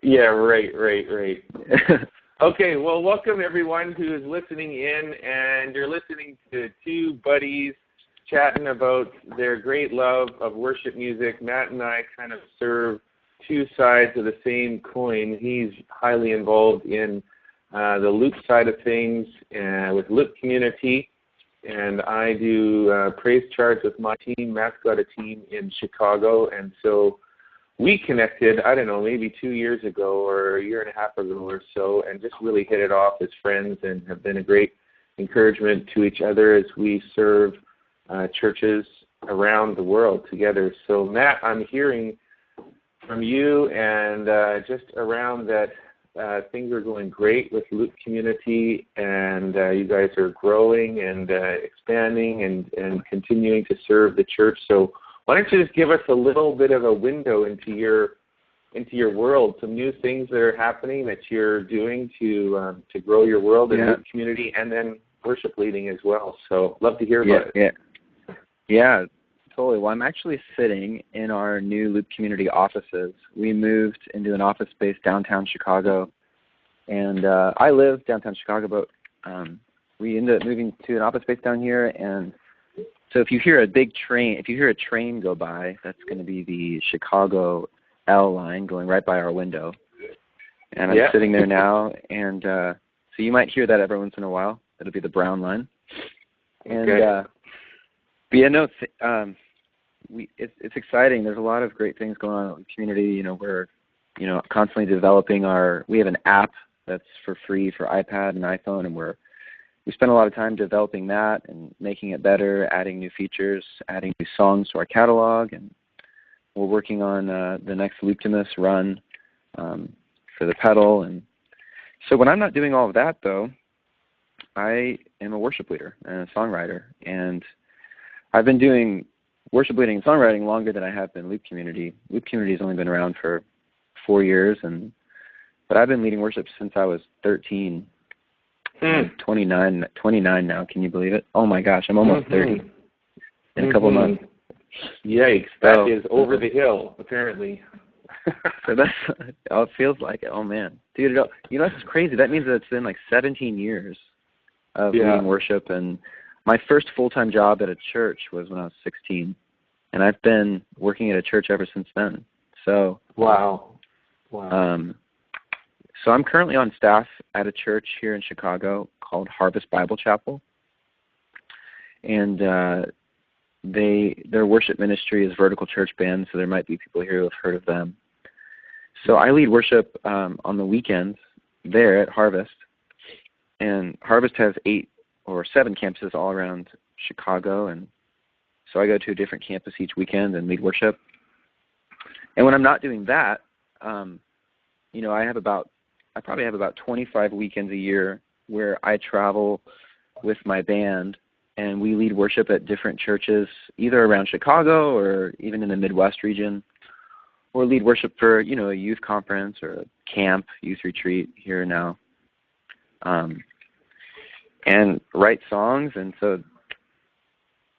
Yeah, right. Okay, well, welcome everyone who is listening in, and you're listening to two buddies chatting about their great love of worship music. Matt and I kind of serve two sides of the same coin. He's highly involved in the Loop side of things with LoopCommunity, and I do PraiseCharts with my team. Matt's got a team in Chicago, and so we connected, I don't know, maybe 2 years ago or a year and a half ago or so, and just really hit it off as friends and have been a great encouragement to each other as we serve churches around the world together. So Matt, I'm hearing from you and just around that things are going great with LoopCommunity, and you guys are growing and expanding and continuing to serve the church. So why don't you just give us a little bit of a window into your world, some new things that are happening that you're doing to grow your world in LoopCommunity, and then worship leading as well. So love to hear about it. Yeah, totally. Well, I'm actually sitting in our new LoopCommunity offices. We moved into an office space downtown Chicago, and I live downtown Chicago, but we ended up moving to an office space down here, and so if you hear a train go by, that's going to be the Chicago L line going right by our window. And I'm sitting there now, and so you might hear that every once in a while. It'll be the brown line. And but yeah, no, it's exciting. There's a lot of great things going on in the community. You know, we're constantly developing we have an app that's for free for iPad and iPhone, and we spend a lot of time developing that and making it better, adding new features, adding new songs to our catalog, and we're working on the next Looptimus run for the pedal. And so when I'm not doing all of that, though, I am a worship leader and a songwriter, and I've been doing worship leading and songwriting longer than I have been LoopCommunity. LoopCommunity has only been around for 4 years, but I've been leading worship since I was 13. 29 now. Can you believe it? Oh my gosh, I'm almost 30 in a couple of months. Yikes! That is over the hill, apparently. So that's it feels like it. Oh man, dude, that's crazy. That means that it's been like 17 years of leading worship, and my first full-time job at a church was when I was 16, and I've been working at a church ever since then. So wow. So I'm currently on staff at a church here in Chicago called Harvest Bible Chapel, and their worship ministry is Vertical Church Band, so there might be people here who have heard of them. So I lead worship on the weekends there at Harvest, and Harvest has 8 or 7 campuses all around Chicago, and so I go to a different campus each weekend and lead worship. And when I'm not doing that, I probably have about 25 weekends a year where I travel with my band, and we lead worship at different churches, either around Chicago or even in the Midwest region, or lead worship for, a youth conference or a camp, youth retreat here now, and write songs. And so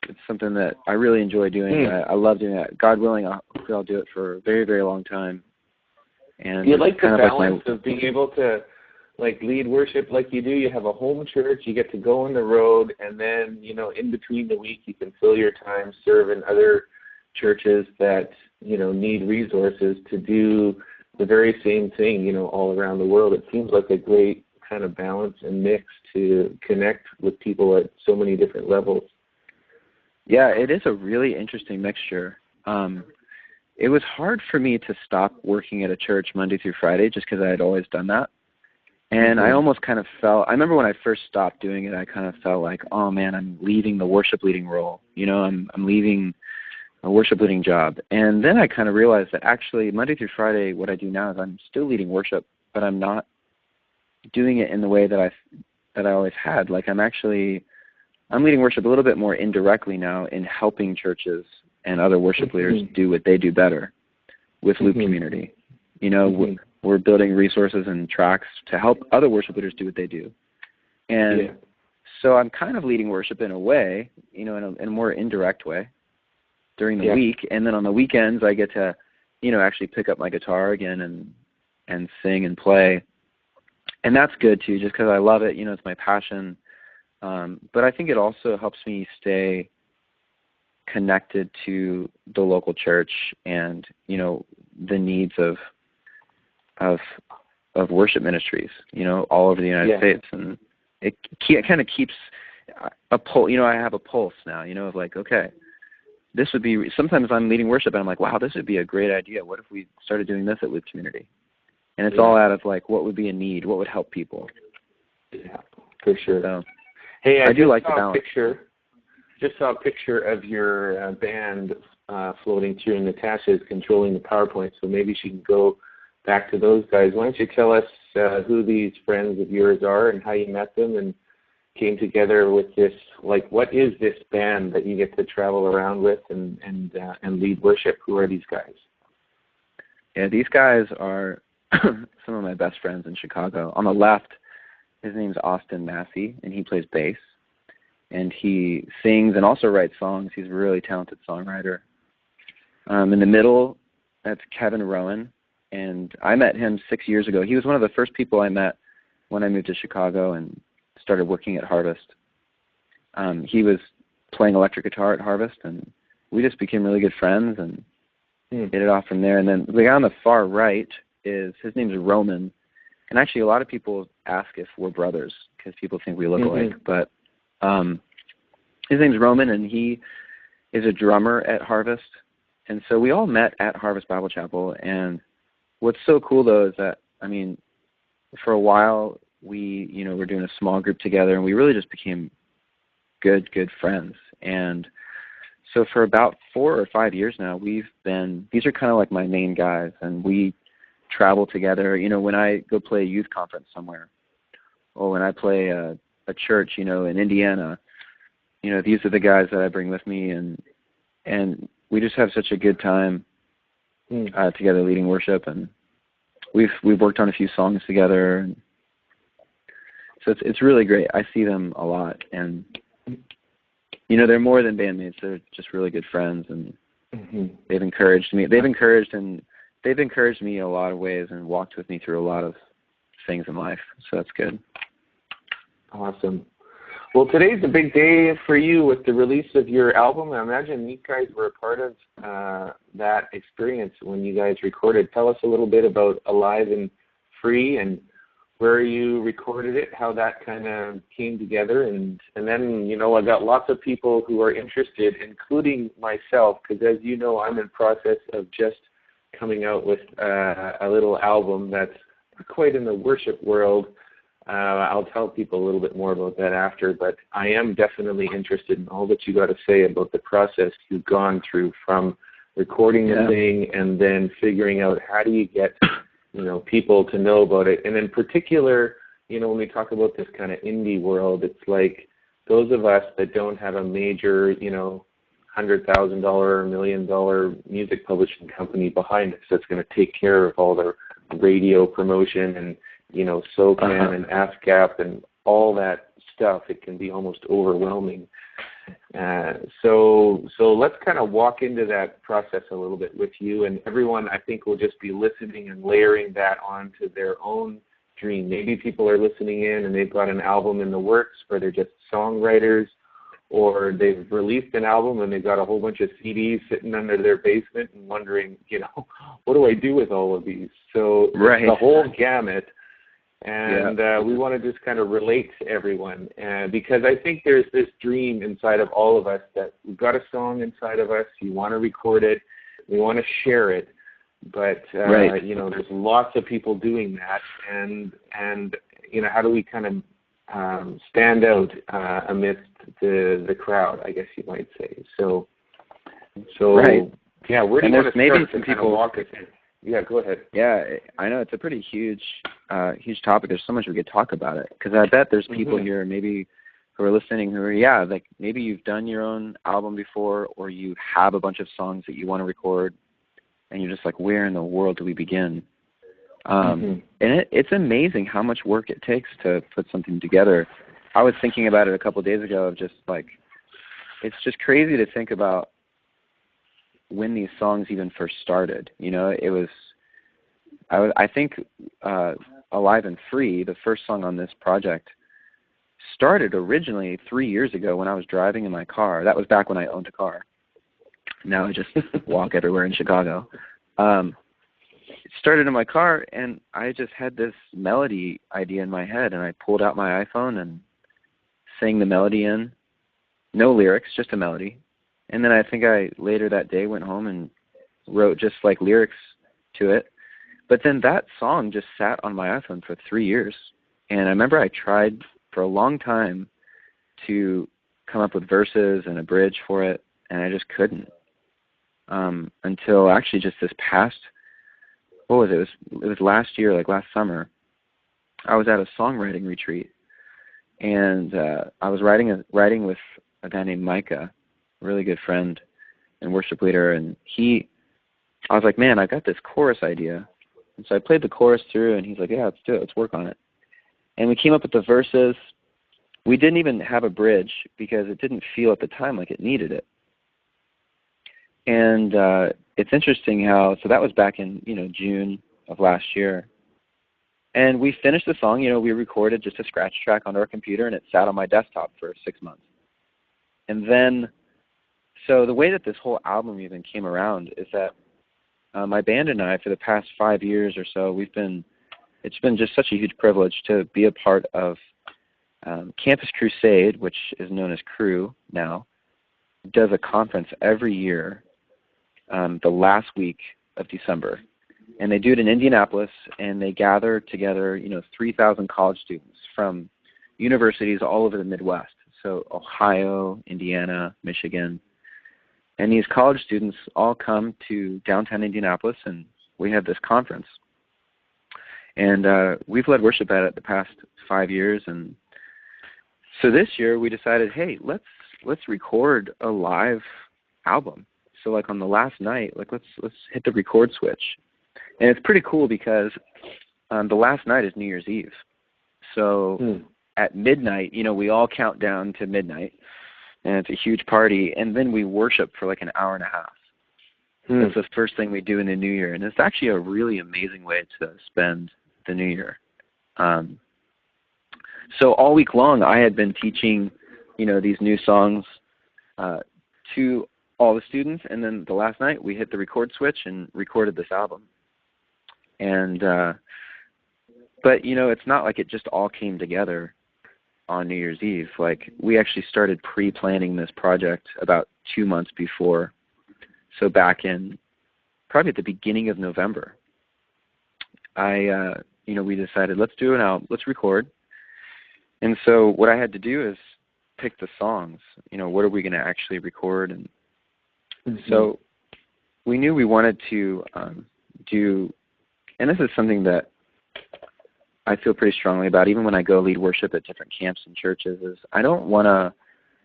it's something that I really enjoy doing. I love doing that. God willing, I'll do it for a very, very long time. And you like the balance of being able to lead worship like you do. You have a home church, you get to go on the road, and then, in between the week you can fill your time serving other churches that, need resources to do the very same thing, all around the world. It seems like a great kind of balance and mix to connect with people at so many different levels. Yeah, it is a really interesting mixture. It was hard for me to stop working at a church Monday through Friday just because I had always done that. And I almost kind of I remember when I first stopped doing it, I kind of felt like, oh man, I'm leaving the worship leading role. I'm leaving a worship leading job. And then I kind of realized that actually Monday through Friday, what I do now is I'm still leading worship, but I'm not doing it in the way that I always had. Like I'm leading worship a little bit more indirectly now in helping churches and other worship leaders do what they do better with LoopCommunity. We're building resources and tracks to help other worship leaders do what they do. And so I'm kind of leading worship in a way, in a more indirect way during the week. And then on the weekends, I get to, actually pick up my guitar again and sing and play. And that's good too, just because I love it. You know, it's my passion. But I think it also helps me stay connected to the local church and, you know, the needs of worship ministries, you know, all over the United States. And it kind of keeps a pulse. You know, I have a pulse now, you know, of like, okay, this would be, sometimes I'm leading worship and I'm like, wow, this would be a great idea. What if we started doing this at Loop Community? And it's all out of like, what would be a need? What would help people? Yeah, for sure. So, hey, I do like the balance. Just saw a picture of your band floating through, and Natasha is controlling the PowerPoint, so maybe she can go back to those guys. Why don't you tell us who these friends of yours are and how you met them and came together with this, like, what is this band that you get to travel around with and lead worship? Who are these guys? Yeah, these guys are some of my best friends in Chicago. On the left, his name's Austin Massey, and he plays bass. And he sings and also writes songs. He's a really talented songwriter. In the middle, that's Kevin Rowan. And I met him 6 years ago. He was one of the first people I met when I moved to Chicago and started working at Harvest. He was playing electric guitar at Harvest, and we just became really good friends and hit it off from there. And then the guy on the far right his name's Roman. And actually a lot of people ask if we're brothers because people think we look alike. But his name's Roman, and he is a drummer at Harvest. And so we all met at Harvest Bible Chapel. And what's so cool, though, is that, I mean, for a while we, you know, we're doing a small group together, and we really just became good friends. And so for about 4 or 5 years now, these are kind of like my main guys, and we travel together. You know, when I go play a youth conference somewhere, or when I play a church, you know, in Indiana, you know, these are the guys that I bring with me, and we just have such a good time together leading worship, and we've worked on a few songs together, and so it's really great. I see them a lot, and you know, they're more than bandmates. They're just really good friends, and they've encouraged me. They've encouraged me in a lot of ways and walked with me through a lot of things in life. So that's good. Awesome. Well, today's a big day for you with the release of your album. I imagine you guys were a part of that experience when you guys recorded. Tell us a little bit about Alive and Free and where you recorded it, how that kind of came together. And then, you know, I got lots of people who are interested, including myself, because as you know, I'm in process of just coming out with a little album that's not quite in the worship world. I'll tell people a little bit more about that after, but I am definitely interested in all that you got to say about the process you've gone through from recording the thing and then figuring out how do you get, you know, people to know about it. And in particular, you know, when we talk about this kind of indie world, it's like those of us that don't have a major, you know, $100,000 or $1 million music publishing company behind us that's going to take care of all the radio promotion and, you know, SOCAN and ASCAP and all that stuff. It can be almost overwhelming. So let's kind of walk into that process a little bit with you, and everyone I think will just be listening and layering that onto their own dream. Maybe people are listening in and they've got an album in the works, or they're just songwriters, or they've released an album and they've got a whole bunch of CDs sitting under their basement and wondering, you know, what do I do with all of these? So the whole gamut. And we want to just kind of relate to everyone because I think there's this dream inside of all of us that we've got a song inside of us. You want to record it. We want to share it. But, you know, there's lots of people doing that. And you know, how do we kind of stand out amidst the crowd, I guess you might say. So yeah, where do you want to start maybe some people walk us in? Yeah, go ahead. Yeah, I know it's a pretty huge topic. There's so much we could talk about it because I bet there's people here maybe who are listening who are, like maybe you've done your own album before, or you have a bunch of songs that you want to record, and you're just like, where in the world do we begin? And it's amazing how much work it takes to put something together. I was thinking about it a couple of days ago of just like, it's just crazy to think about when these songs even first started. You know, it was, I think Alive and Free, the first song on this project, started originally 3 years ago when I was driving in my car. That was back when I owned a car. Now I just walk everywhere in Chicago. It started in my car, and I just had this melody idea in my head, and I pulled out my iPhone and sang the melody in. No lyrics, just a melody. And then I think I later that day went home and wrote just like lyrics to it. But then that song just sat on my iPhone for 3 years. And I remember I tried for a long time to come up with verses and a bridge for it, and I just couldn't. Until actually just this past, what was it? It was last year, like last summer. I was at a songwriting retreat, and I was writing with a guy named Micah, a really good friend and worship leader, and I was like, man, I got this chorus idea. And so I played the chorus through, and he's like, yeah, let's do it. Let's work on it. And we came up with the verses. We didn't even have a bridge because it didn't feel at the time like it needed it. And it's interesting how, so that was back in, June of last year. And we finished the song, we recorded just a scratch track on our computer, and it sat on my desktop for 6 months. And then, so the way that this whole album even came around is that my band and I, for the past 5 years or so, it's been just such a huge privilege to be a part of Campus Crusade, which is known as Crew now, does a conference every year the last week of December. And they do it in Indianapolis, and they gather together, 3,000 college students from universities all over the Midwest. So Ohio, Indiana, Michigan. And these college students all come to downtown Indianapolis, and we have this conference. And we've led worship at it the past 5 years. And so this year we decided, hey, let's record a live album. So like on the last night, like let's hit the record switch. And it's pretty cool because the last night is New Year's Eve. So at midnight, we all count down to midnight, and it's a huge party. And then we worship for like an hour and a half. That's the first thing we do in the new year. And it's actually a really amazing way to spend the new year. So all week long, I had been teaching, these new songs to all the students. And then the last night, we hit the record switch and recorded this album. And, but, it's not like it just all came together on New Year's Eve. Like, we actually started pre-planning this project about 2 months before. So back in, probably at the beginning of November, we decided, let's do an album, let's record. And so what I had to do is pick the songs, what are we going to actually record? And so we knew we wanted to do, and this is something that I feel pretty strongly about, even when I go lead worship at different camps and churches, is I don't want to,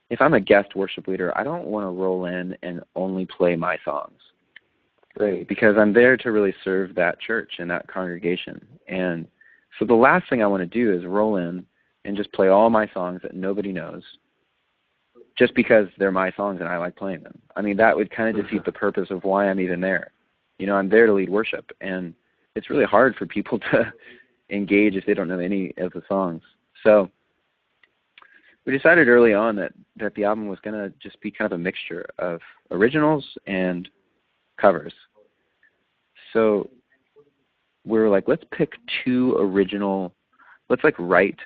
if I'm a guest worship leader, I don't want to roll in and only play my songs. Right. Because I'm there to really serve that church and that congregation. And so the last thing I want to do is roll in and just play all my songs that nobody knows just because they're my songs and I like playing them. I mean, that would kind of defeat the purpose of why I'm even there. I'm there to lead worship, and it's really hard for people to engage if they don't know any of the songs. So we decided early on that the album was going to just be kind of a mixture of originals and covers. So we were like, let's pick let's write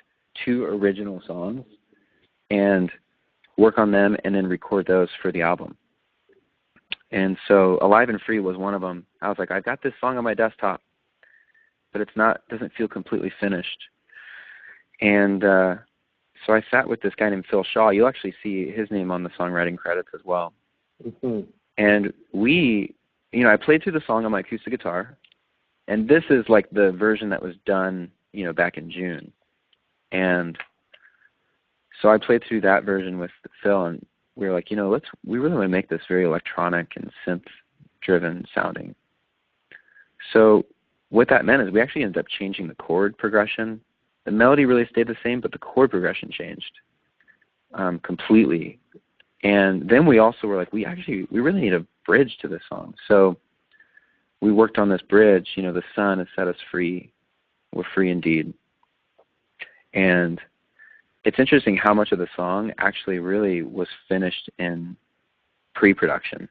2 original songs and work on them and then record those for the album. And so Alive and Free was one of them. I was like, I've got this song on my desktop, but doesn't feel completely finished. And so I sat with this guy named Phil Shaw. You'll actually see his name on the songwriting credits as well. And I played through the song on my acoustic guitar, and this is like the version that was done, back in June. And so I played through that version with Phil, and we were like, we really want to make this very electronic and synth-driven sounding. So what that meant is we actually ended up changing the chord progression. The melody really stayed the same, but the chord progression changed completely. And then we also were like, we really need a bridge to this song. So we worked on this bridge, the sun has set us free. were free indeed. And it's interesting how much of the song actually really was finished in pre-production.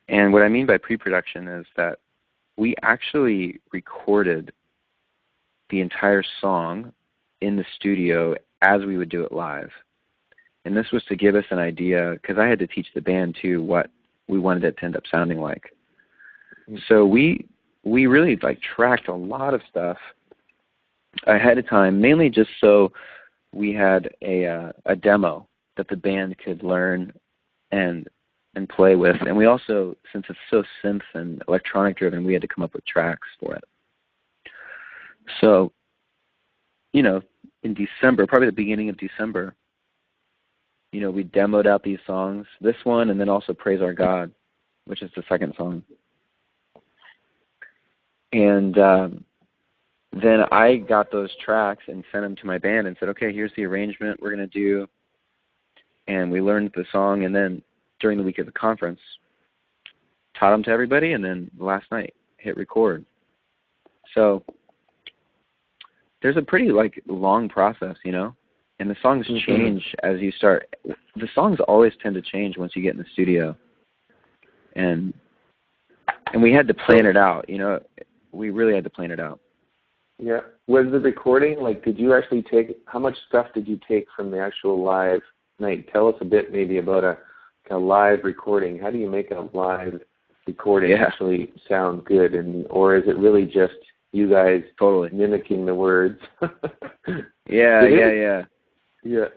And what I mean by pre-production is that we actually recorded the entire song in the studio as we would do it live. And this was to give us an idea, because I had to teach the band too what we wanted it to end up sounding like. So we really tracked a lot of stuff ahead of time, mainly just so we had a demo that the band could learn and play with. And we also, since it's so synth and electronic driven, we had to come up with tracks for it. So, in December, probably the beginning of December, we demoed out these songs, this one, and then also Praise Our God, which is the second song. And then I got those tracks and sent them to my band and said, okay, here's the arrangement we're going to do. And we learned the song, and then during the week of the conference, taught them to everybody, and then last night hit record. So there's a pretty long process, and the songs change as you start. The songs always tend to change once you get in the studio, and we had to plan it out. We really had to plan it out. Yeah. Was the recording did you actually how much stuff did you take from the actual live night? Tell us a bit maybe about a live recording. How do you make a live recording actually sound good, or is it really just you guys totally mimicking the words? Yeah.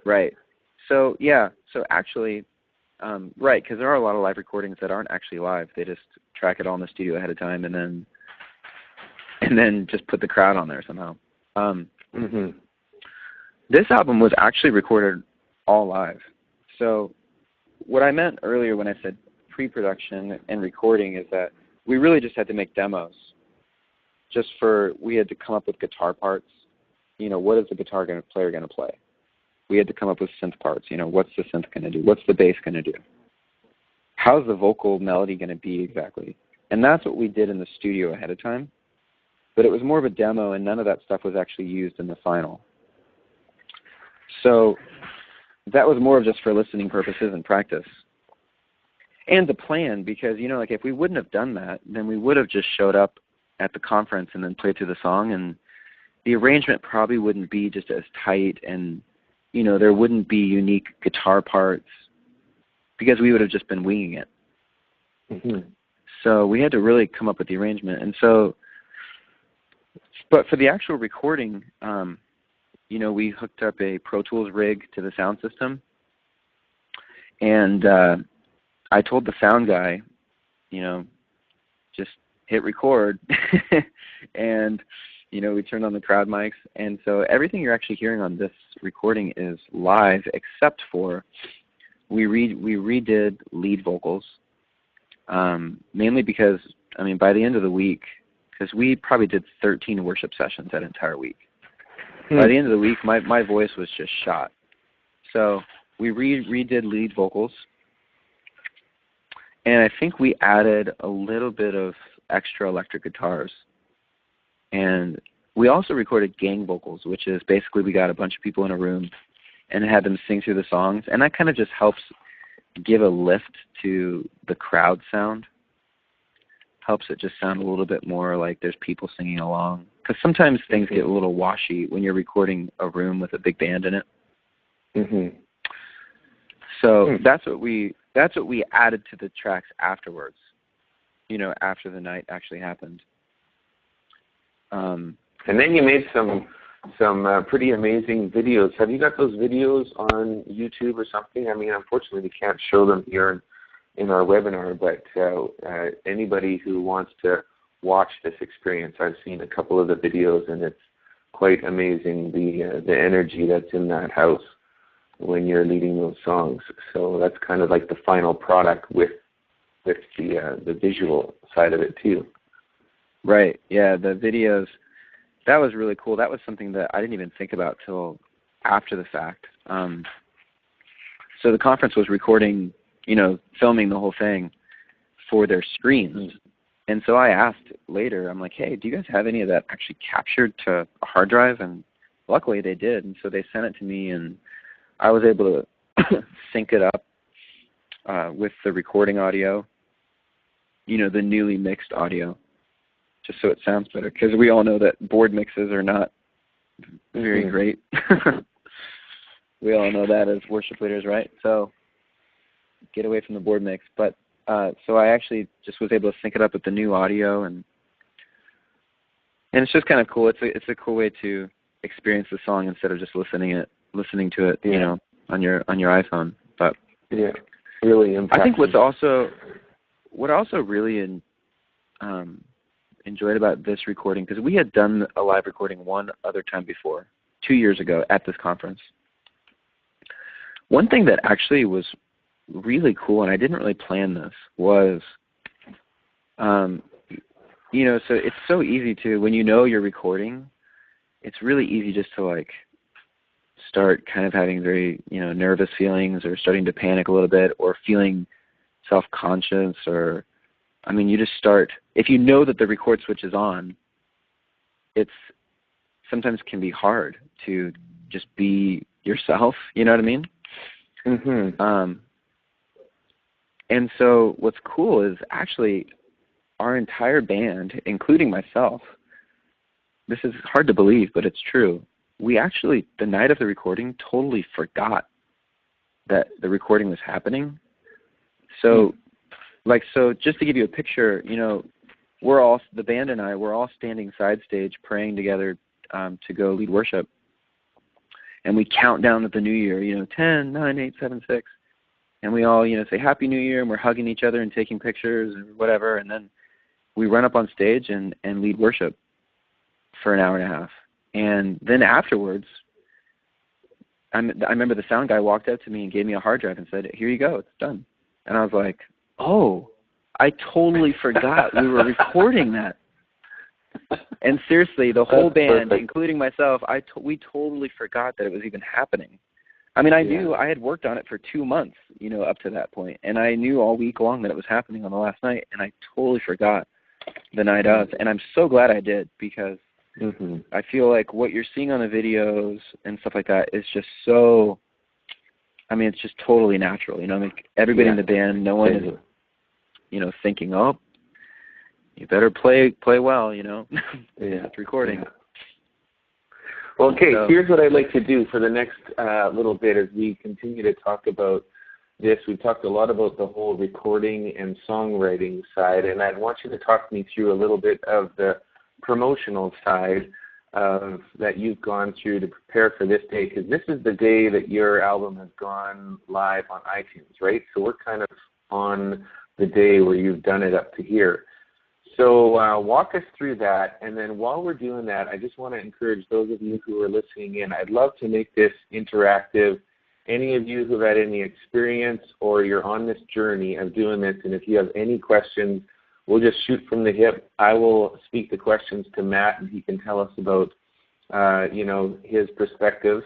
Right. So actually, right, because there are a lot of live recordings that aren't actually live. They just track it all in the studio ahead of time and then just put the crowd on there somehow. This album was actually recorded all live. So what I meant earlier when I said pre-production and recording is that we really just had to make demos. We had to come up with guitar parts. What is the guitar player going to play? We had to come up with synth parts. What's the synth going to do? What's the bass going to do? How's the vocal melody going to be exactly? And that's what we did in the studio ahead of time. But it was more of a demo, and none of that stuff was actually used in the final. So that was more of just for listening purposes and practice. And the plan, because, if we wouldn't have done that, then we would have just showed up at the conference and then played through the song, and the arrangement probably wouldn't be just as tight, and, there wouldn't be unique guitar parts, because we would have just been winging it. So we had to really come up with the arrangement. And so, but for the actual recording, we hooked up a Pro Tools rig to the sound system, and I told the sound guy, just hit record, and we turned on the crowd mics, and so everything you're actually hearing on this recording is live, except for we redid lead vocals, mainly because by the end of the week, because we probably did 13 worship sessions that entire week. By the end of the week, my voice was just shot. So we redid lead vocals, and I think we added a little bit of extra electric guitars. And we also recorded gang vocals, which is basically we got a bunch of people in a room and had them sing through the songs, and that kind of just helps give a lift to the crowd sound. Helps it just sound a little bit more like there's people singing along. Because sometimes things get a little washy when you're recording a room with a big band in it. So that's what we added to the tracks afterwards. After the night actually happened. And then you made some pretty amazing videos. Have you got those videos on YouTube or something? Unfortunately, we can't show them here in our webinar, but anybody who wants to watch this experience, I've seen a couple of the videos, and it's quite amazing the energy that's in that house when you're leading those songs. So that's kind of like the final product with the visual side of it too. Right. Yeah, the videos, that was really cool. That was something that I didn't even think about till after the fact. So the conference was recording, filming the whole thing for their screens. And so I asked later, I'm like, hey, do you guys have any of that actually captured to a hard drive? And luckily they did. And so they sent it to me, and I was able to sync it up with the recording audio, the newly mixed audio, just so it sounds better. Because we all know that board mixes are not very great. We all know that as worship leaders, right? So get away from the board mix. But so I actually just was able to sync it up with the new audio, and it's just kind of cool. It's a cool way to experience the song instead of just listening to it, on your iPhone. But yeah, really impactful. I think what I also really enjoyed about this recording, because we had done a live recording one other time before, 2 years ago at this conference. One thing that actually was really cool, and I didn't really plan this, was, so it's so easy to, when you're recording, it's really easy just to start kind of having very, nervous feelings, or starting to panic a little bit, or feeling self-conscious, or, you just start, if you know that the record switch is on, it's sometimes can be hard to just be yourself, you know what I mean? Mm-hmm. And so what's cool is actually our entire band, including myself, this is hard to believe, but it's true. We actually, the night of the recording, totally forgot that the recording was happening. So, so just to give you a picture, the band and I, we're all standing side stage praying together to go lead worship. And we count down at the new year, 10, 9, 8, 7, 6. And we all, say Happy New Year, and we're hugging each other and taking pictures and whatever. And then we run up on stage and lead worship for an hour and a half. And then afterwards, I remember the sound guy walked up to me and gave me a hard drive and said, here you go, it's done. And I was like, oh, I totally forgot we were recording that. And seriously, the whole band, including myself, we totally forgot that it was even happening. I knew I had worked on it for 2 months, up to that point. And I knew all week long that it was happening on the last night, and I totally forgot the night of. And I'm so glad I did, because I feel like what you're seeing on the videos and stuff like that is just so, it's just totally natural. Everybody in the band, no one is, thinking, oh, you better play well, it's recording. Yeah. Well, okay, so here's what I'd like to do for the next little bit as we continue to talk about this. We've talked a lot about the whole recording and songwriting side, and I want you to talk me through a little bit of the promotional side that you've gone through to prepare for this day, because this is the day that your album has gone live on iTunes, right? So we're kind of on the day where you've done it up to here. So walk us through that, and then while we're doing that, I just want to encourage those of you who are listening in. I'd love to make this interactive. Any of you who've had any experience or you're on this journey of doing this, and if you have any questions, we'll just shoot from the hip. I will speak the questions to Matt, and he can tell us about, his perspective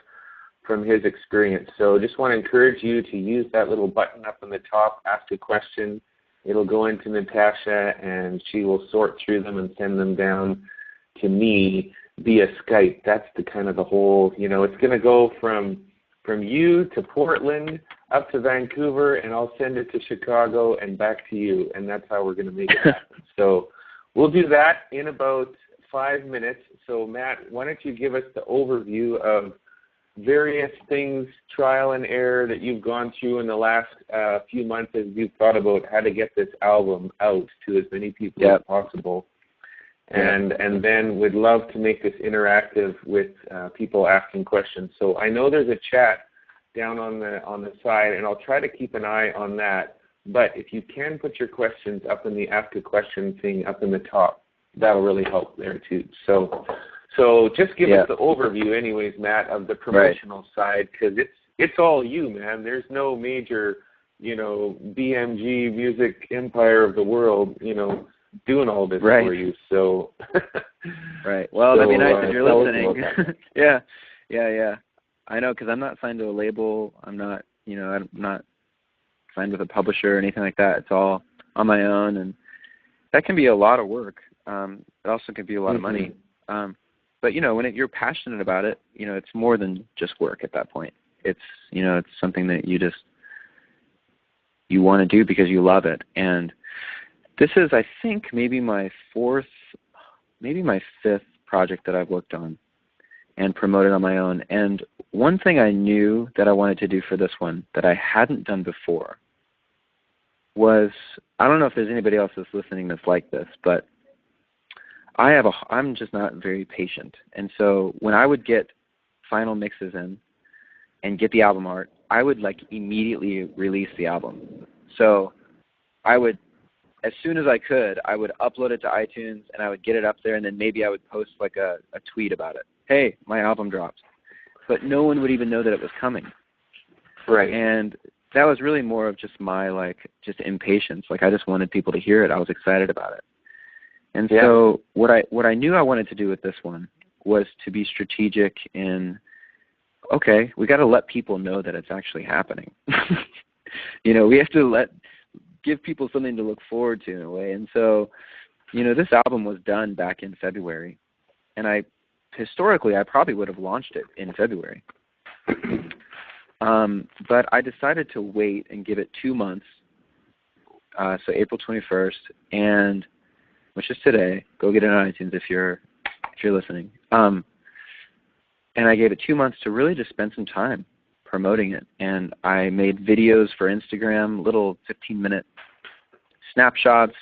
from his experience. So just want to encourage you to use that little button up on the top, ask a question. It'll go into Natasha, and she will sort through them and send them down to me via Skype. That's the kind of the whole, it's going to go from you to Portland, up to Vancouver, and I'll send it to Chicago and back to you, and that's how we're going to make it happen. So we'll do that in about 5 minutes. So Matt, why don't you give us the overview of various things, trial and error, that you've gone through in the last few months as you've thought about how to get this album out to as many people as possible. And then we'd love to make this interactive with people asking questions. So I know there's a chat down on the side, and I'll try to keep an eye on that. But if you can put your questions up in the Ask a Question thing up in the top, that'll really help there too. So just give us the overview anyways, Matt, of the promotional side, because it's all you, man. There's no major, BMG music empire of the world, doing all this for you. So right. Well, that'd be nice if you're listening. Yeah. I know, because I'm not signed to a label. I'm not, I'm not signed with a publisher or anything like that. It's all on my own, and that can be a lot of work. It also can be a lot of money. But, when you're passionate about it, it's more than just work at that point. It's, it's something that you want to do because you love it. And this is, I think, maybe my fifth project that I've worked on and promoted on my own. And one thing I knew that I wanted to do for this one that I hadn't done before was, I don't know if there's anybody else that's listening that's like this, but I'm just not very patient. And so when I would get final mixes in and get the album art, I would immediately release the album. So I would, as soon as I could, I would upload it to iTunes and I would get it up there, and then maybe I would post a tweet about it. Hey, my album dropped. But no one would even know that it was coming. Right. And that was really more of just my just impatience. I just wanted people to hear it. I was excited about it. And so what I knew I wanted to do with this one was to be strategic in, okay, we got to let people know that it's actually happening. We have to give people something to look forward to in a way. And so, this album was done back in February, and historically I probably would have launched it in February. But I decided to wait and give it 2 months, so April 21st, and which is today. Go get it on iTunes if you're listening. And I gave it 2 months to really just spend some time promoting it. And I made videos for Instagram, little 15-minute snapshots,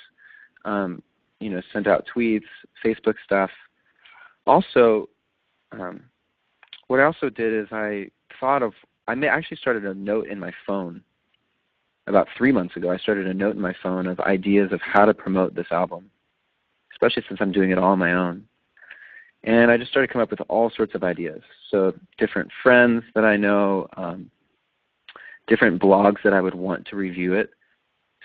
sent out tweets, Facebook stuff. Also, what I also did is I actually started a note in my phone. About 3 months ago, I started a note in my phone of ideas of how to promote this album, especially since I'm doing it all on my own. And I just started coming up with all sorts of ideas. So different friends that I know, different blogs that I would want to review it.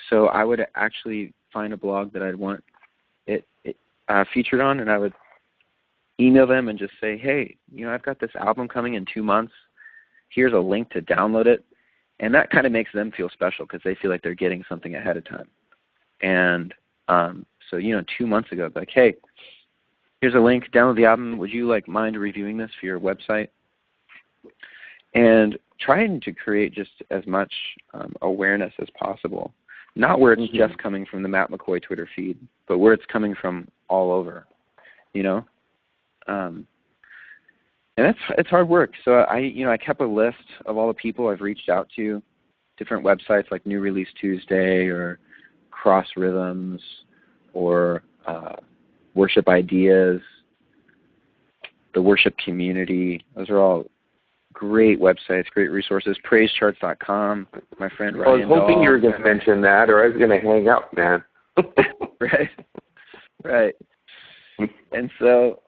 So I would actually find a blog that I'd want it featured on, and I would email them and just say, hey, I've got this album coming in 2 months. Here's a link to download it. And that kind of makes them feel special because they feel like they're getting something ahead of time. And so, 2 months ago, I'd be like, hey, here's a link, download the album. Would you mind reviewing this for your website? And trying to create just as much awareness as possible. Not where it's just coming from the Matt McCoy Twitter feed, but where it's coming from all over, And it's hard work. So I kept a list of all the people I've reached out to, different websites like New Release Tuesday or Cross Rhythms or Worship Ideas, the Worship Community. Those are all great websites, great resources. PraiseCharts.com. My friend Ryan. I was hoping you were going to mention that, or I was going to hang up, man. Right. And so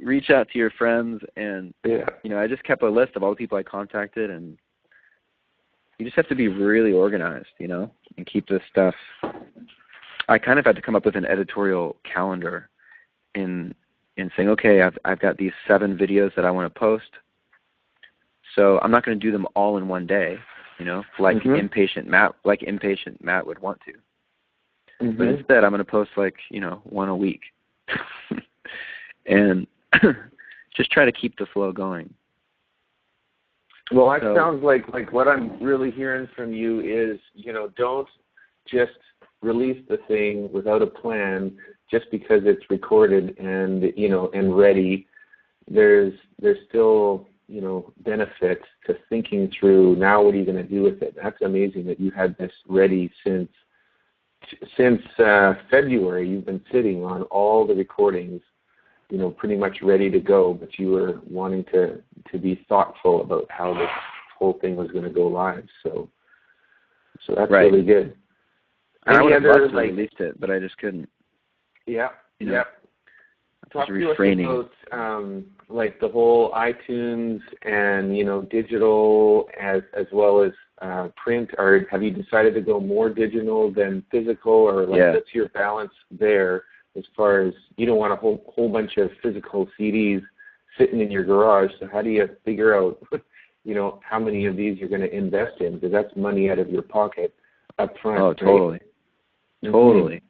reach out to your friends, and I just kept a list of all the people I contacted, and you just have to be really organized, and keep this stuff. I kind of had to come up with an editorial calendar in saying, okay, I've got these 7 videos that I want to post, so I'm not going to do them all in one day, like impatient Matt would want to. But instead, I'm going to post one a week, and just try to keep the flow going. Well, that sounds like what I'm really hearing from you is, don't just release the thing without a plan just because it's recorded and and ready. There's still benefit to thinking through, now what are you going to do with it. That's amazing that you had this ready since February. You've been sitting on all the recordings, pretty much ready to go, but you were wanting to be thoughtful about how this whole thing was going to go live. So that's really good. And I would have loved to release it, but I just couldn't. Yeah. Talk to us about the whole iTunes and digital as well as print. Or have you decided to go more digital than physical, or what's your balance there? As far as you don't want a whole bunch of physical CDs sitting in your garage, so how do you figure out, how many of these you're going to invest in? Because that's money out of your pocket up front. Oh, totally. Right? Totally.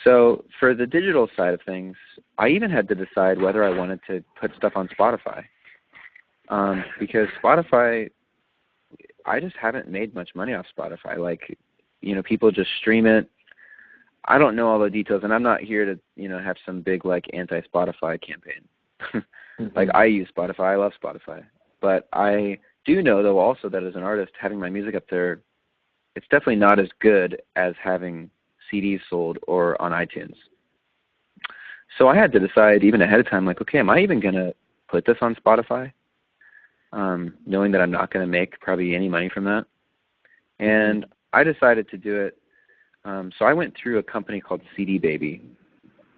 So for the digital side of things, I even had to decide whether I wanted to put stuff on Spotify. Because Spotify, I just haven't made much money off Spotify. Like, people just stream it. I don't know all the details, and I'm not here to, have some big, like, anti-Spotify campaign. Like, I use Spotify. I love Spotify. But I do know, though, also that as an artist, having my music up there, it's definitely not as good as having CDs sold or on iTunes. So I had to decide even ahead of time, like, okay, am I even going to put this on Spotify? Knowing that I'm not going to make probably any money from that. And I decided to do it. So I went through a company called CD Baby,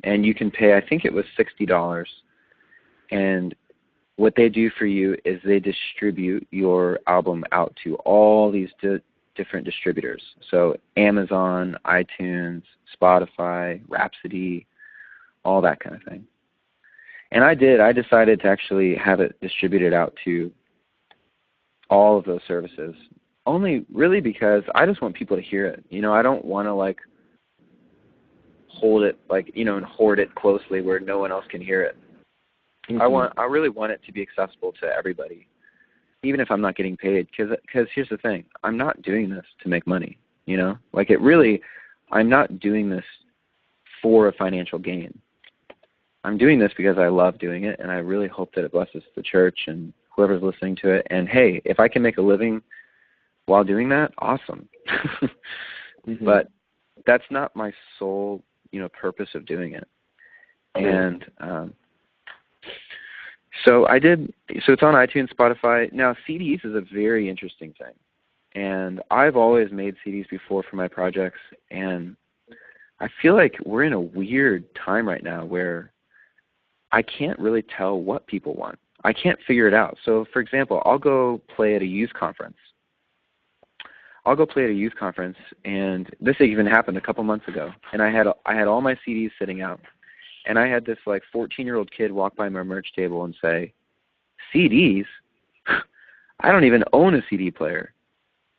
and you can pay, I think it was $60. And what they do for you is they distribute your album out to all these different distributors. So Amazon, iTunes, Spotify, Rhapsody, all that kind of thing. And I decided to actually have it distributed out to all of those services. Only really because I just want people to hear it. I don't want to like hold it and hoard it closely where no one else can hear it. I really want it to be accessible to everybody, even if I'm not getting paid. Because here's the thing, I'm not doing this to make money. I'm not doing this for a financial gain. I'm doing this because I love doing it, and I really hope that it blesses the church and whoever's listening to it. And hey, if I can make a living while doing that, awesome. But that's not my sole, purpose of doing it. And so I did. So it's on iTunes, Spotify. Now CDs is a very interesting thing, and I've always made CDs before for my projects, and I feel like we're in a weird time right now where I can't really tell what people want. I can't figure it out. So, for example, I'll go play at a youth conference. And this even happened a couple months ago. And I had all my CDs sitting out, and I had this like 14-year-old kid walk by my merch table and say, "CDs? I don't even own a CD player."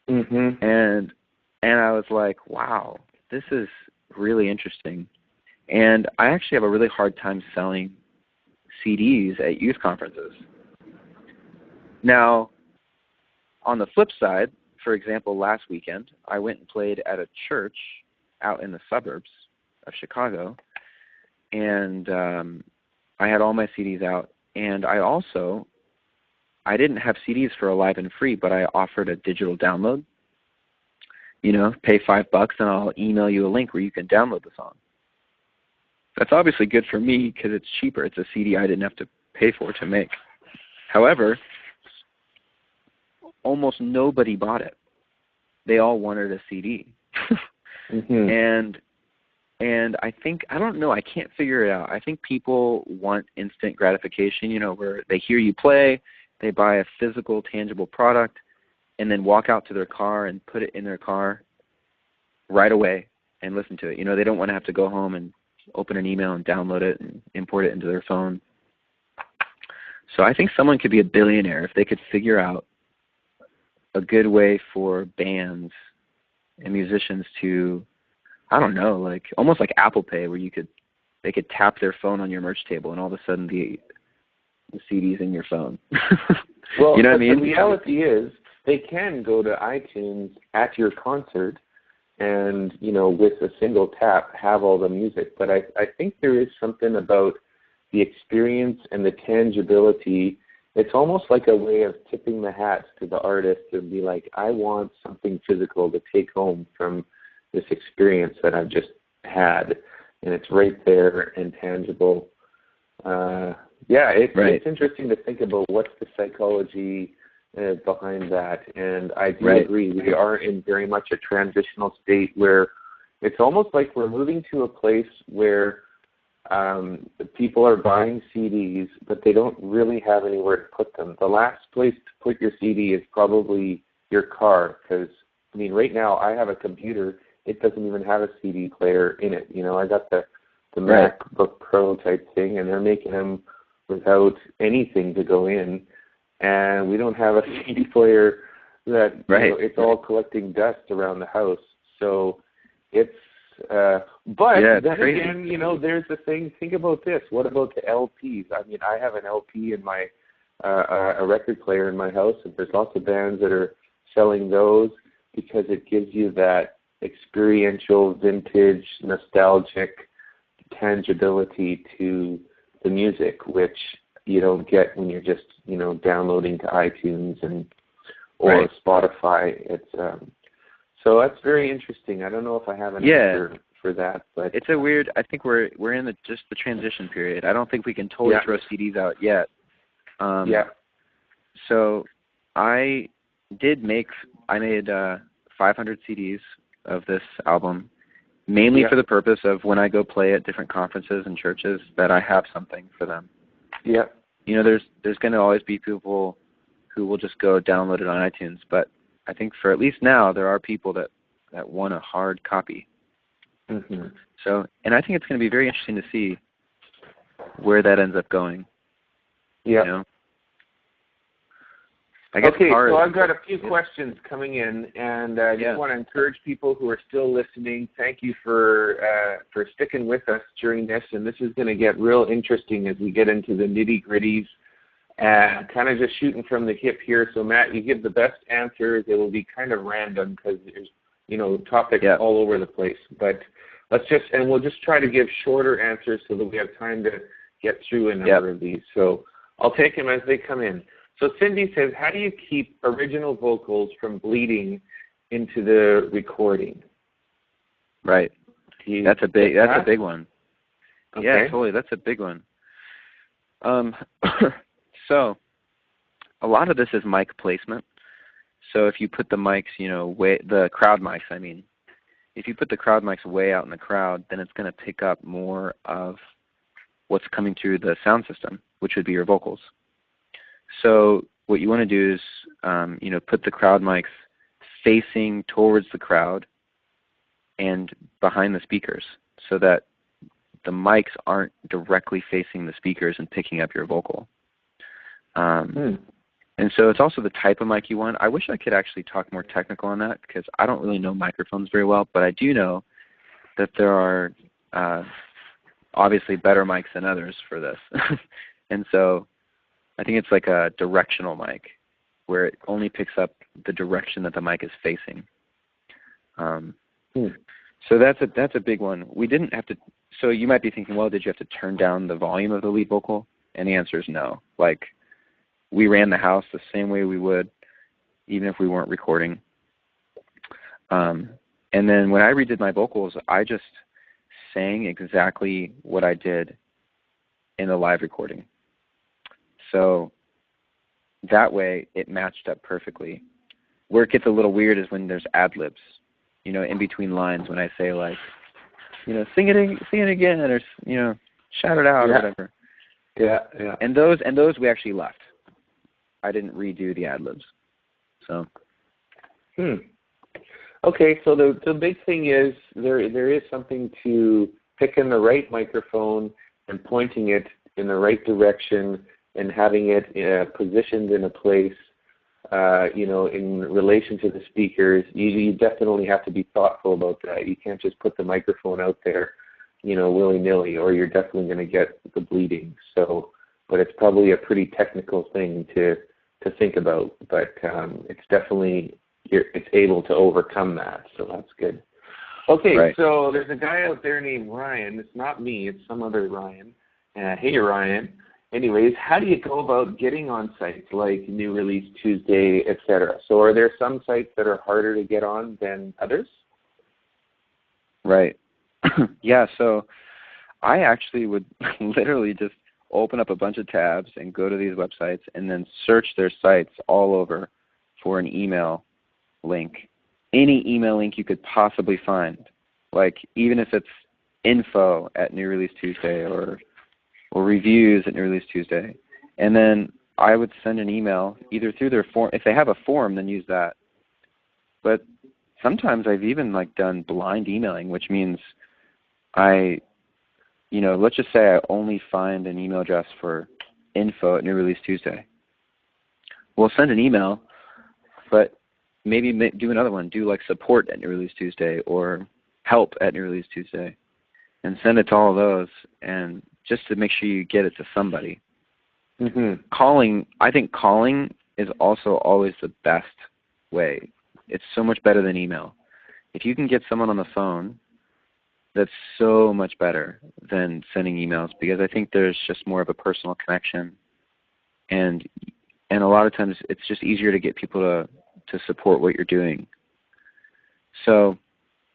And I was like, "Wow, this is really interesting." And I actually have a really hard time selling CDs at youth conferences. Now, on the flip side, for example, last weekend, I went and played at a church out in the suburbs of Chicago, and I had all my CDs out. And I didn't have CDs for Alive and Free, but I offered a digital download. Pay $5 and I'll email you a link where you can download the song. That's obviously good for me because it's cheaper. It's a CD I didn't have to pay for to make. However, almost nobody bought it. They all wanted a CD. And I think, I don't know, I can't figure it out. I think people want instant gratification, where they hear you play, they buy a physical, tangible product, and then walk out to their car and put it in their car right away and listen to it. They don't want to have to go home and open an email and download it and import it into their phone. So I think someone could be a billionaire if they could figure out a good way for bands and musicians to, I don't know, like almost like Apple Pay, where they could tap their phone on your merch table and all of a sudden the CD's in your phone. Well, you know what I mean? The reality is they can go to iTunes at your concert and, with a single tap, have all the music. But I think there is something about the experience and the tangibility. It's almost like a way of tipping the hat to the artist to be like, I want something physical to take home from this experience that I've just had. And it's right there and tangible. It's interesting to think about what's the psychology behind that. And I do agree. We are in very much a transitional state where it's almost like we're moving to a place where people are buying CDs, but they don't really have anywhere to put them. The last place to put your CD is probably your car, because, right now I have a computer. It doesn't even have a CD player in it. I got the MacBook Pro type thing, and they're making them without anything to go in. And we don't have a CD player that, it's all collecting dust around the house. So it's But then crazy. again, there's the thing. Think about this. What about the LPs? I mean, I have an LP in my a record player in my house, and there's lots of bands that are selling those because it gives you that experiential, vintage, nostalgic tangibility to the music, which you don't get when you're just downloading to iTunes or Spotify. It's so that's very interesting. I don't know if I have an answer for that, but it's a weird. I think we're in just the transition period. I don't think we can totally throw CDs out yet. So I made 500 CDs of this album, mainly for the purpose of when I go play at different conferences and churches that I have something for them. Yeah. There's going to always be people who will just go download it on iTunes, but I think for at least now there are people that want a hard copy. Mm-hmm. So, and I think it's going to be very interesting to see where that ends up going. Yeah. I guess so I've got a few questions coming in, and I just want to encourage people who are still listening. Thank you for sticking with us during this, and this is going to get real interesting as we get into the nitty-gritties, and kind of just shooting from the hip here. So, Matt, you give the best answers. It will be kind of random because there's topics all over the place. But we'll just try to give shorter answers so that we have time to get through a number of these. So I'll take them as they come in. So Cindy says, how do you keep original vocals from bleeding into the recording? Right. That's a big one. Okay. Yeah, totally. That's a big one. So a lot of this is mic placement. So if you put the mics, the crowd mics, if you put the crowd mics way out in the crowd, then it's going to pick up more of what's coming through the sound system, which would be your vocals. So what you want to do is, put the crowd mics facing towards the crowd and behind the speakers so that the mics aren't directly facing the speakers and picking up your vocal. And so it's also the type of mic you want. I wish I could actually talk more technical on that because I don't really know microphones very well, but I do know that there are obviously better mics than others for this. And so I think it's like a directional mic where it only picks up the direction that the mic is facing. So that's a big one. We didn't have to. So you might be thinking, well, did you have to turn down the volume of the lead vocal? And the answer is no. Like, we ran the house the same way we would, even if we weren't recording. And then when I redid my vocals, I just sang exactly what I did in the live recording. So that way it matched up perfectly. Where it gets a little weird is when there's ad-libs, in between lines when I say like, sing it again, or, shout it out or whatever. Yeah. And those we actually left. I didn't redo the ad-libs. So. Okay, so the big thing is there is something to picking the right microphone and pointing it in the right direction and having it positioned in a place, in relation to the speakers. You definitely have to be thoughtful about that. You can't just put the microphone out there, willy-nilly, or you're definitely going to get the bleeding. So, but it's probably a pretty technical thing to think about. But it's definitely it's able to overcome that. So that's good. Okay, right. So there's a guy out there named Ryan. It's not me. It's some other Ryan. Hey, Ryan. Anyways, how do you go about getting on sites like New Release Tuesday, etc.? So are there some sites that are harder to get on than others? Right. Yeah, so I actually would literally just open up a bunch of tabs and go to these websites and then search their sites all over for an email link. Any email link you could possibly find. Like, even if it's info at New Release Tuesday or reviews at New Release Tuesday. And then I would send an email either through their form. If they have a form, then use that. But sometimes I've even done blind emailing, which means let's just say I only find an email address for info at New Release Tuesday. We'll send an email, but maybe do another one. Do support at New Release Tuesday or help@NewReleaseTuesday, and send it to all of those, and just to make sure you get it to somebody. I think calling is also always the best way. It's so much better than email. If you can get someone on the phone, that's so much better than sending emails, because I think there's just more of a personal connection, and a lot of times it's just easier to get people to support what you're doing. So,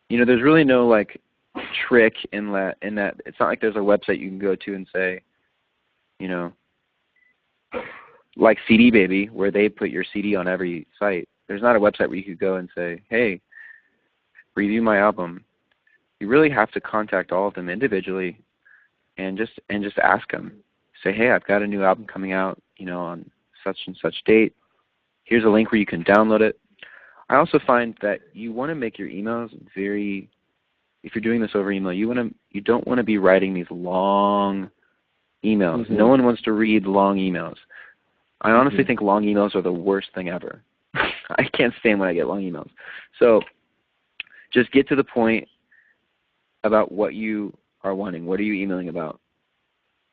there's really no like trick in that it's not like there's a website you can go to and say, like CD Baby, where they put your CD on every site. There's not a website where you could go and say, hey, review my album. You really have to contact all of them individually and just ask them. Say, hey, I've got a new album coming out, on such and such date. Here's a link where you can download it. I also find that you want to make your emails if you're doing this over email, you don't want to be writing these long emails. No one wants to read long emails. I honestly think long emails are the worst thing ever. I can't stand when I get long emails. So just get to the point about what you are wanting. What are you emailing about?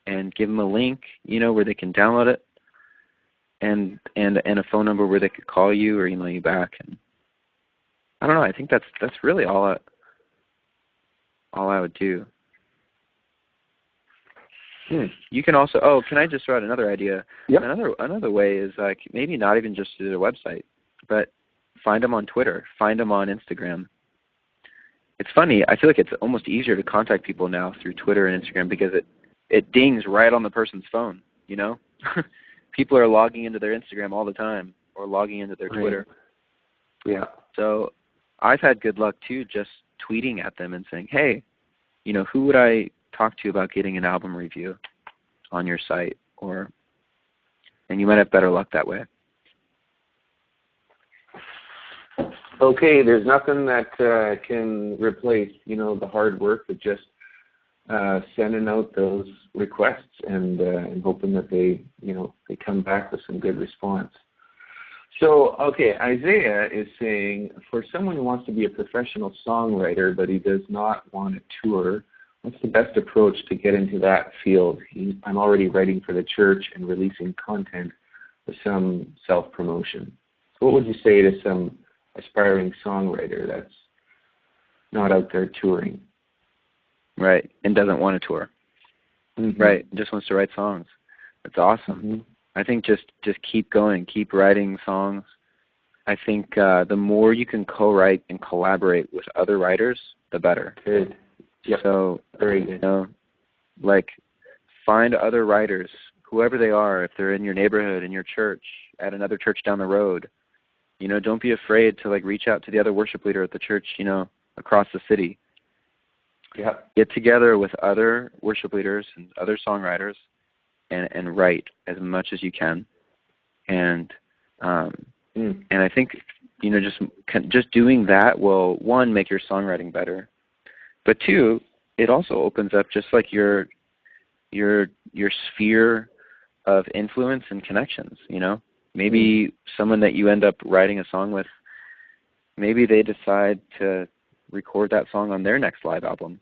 And give them a link, where they can download it, and a phone number where they could call you or email you back. And I don't know. I think that's really all I would do. You can also, can I just throw out another idea? Yep. Another way is like maybe not even just to their website, but find them on Twitter, find them on Instagram. It's funny, I feel like it's almost easier to contact people now through Twitter and Instagram because it dings right on the person's phone, People are logging into their Instagram all the time or logging into their Twitter. Yeah. So I've had good luck too just tweeting at them and saying, hey, who would I talk to about getting an album review on your site? And you might have better luck that way. Okay, there's nothing that can replace, the hard work of just sending out those requests and hoping that they come back with some good response. So, okay, Isaiah is saying, for someone who wants to be a professional songwriter but he does not want to tour, what's the best approach to get into that field? I'm already writing for the church and releasing content for some self-promotion. So what would you say to some aspiring songwriter that's not out there touring? Right, and doesn't want to tour. Right, just wants to write songs. That's awesome. I think just keep going, keep writing songs. I think the more you can co-write and collaborate with other writers, the better. Good. Yep. So, very good. Like find other writers, whoever they are, if they're in your neighborhood, in your church, at another church down the road. Don't be afraid to reach out to the other worship leader at the church, across the city. Yeah. Get together with other worship leaders and other songwriters and write as much as you can. And I think just doing that will, one, make your songwriting better, but two, it also opens up just like your sphere of influence and connections. Maybe someone that you end up writing a song with, maybe they decide to record that song on their next live album,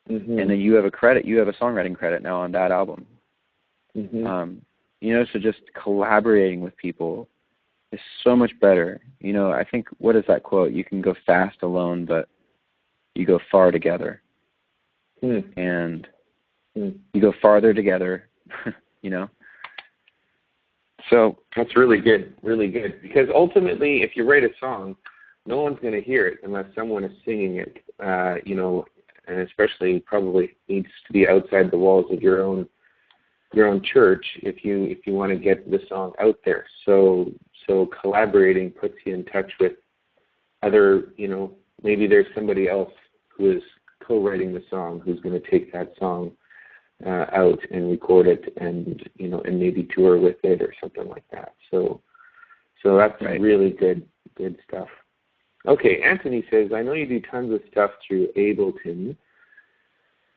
and then you have a songwriting credit now on that album. So just collaborating with people is so much better. I think, what is that quote? You can go fast alone, but you go far together. And you go farther together, So that's really good, because ultimately, if you write a song, no one's going to hear it unless someone is singing it, and especially probably needs to be outside the walls of your own church if you want to get the song out there. So collaborating puts you in touch with other, maybe there's somebody else who is co-writing the song who's going to take that song out and record it and maybe tour with it or something like that. So that's really good stuff. Okay, Anthony says, I know you do tons of stuff through Ableton.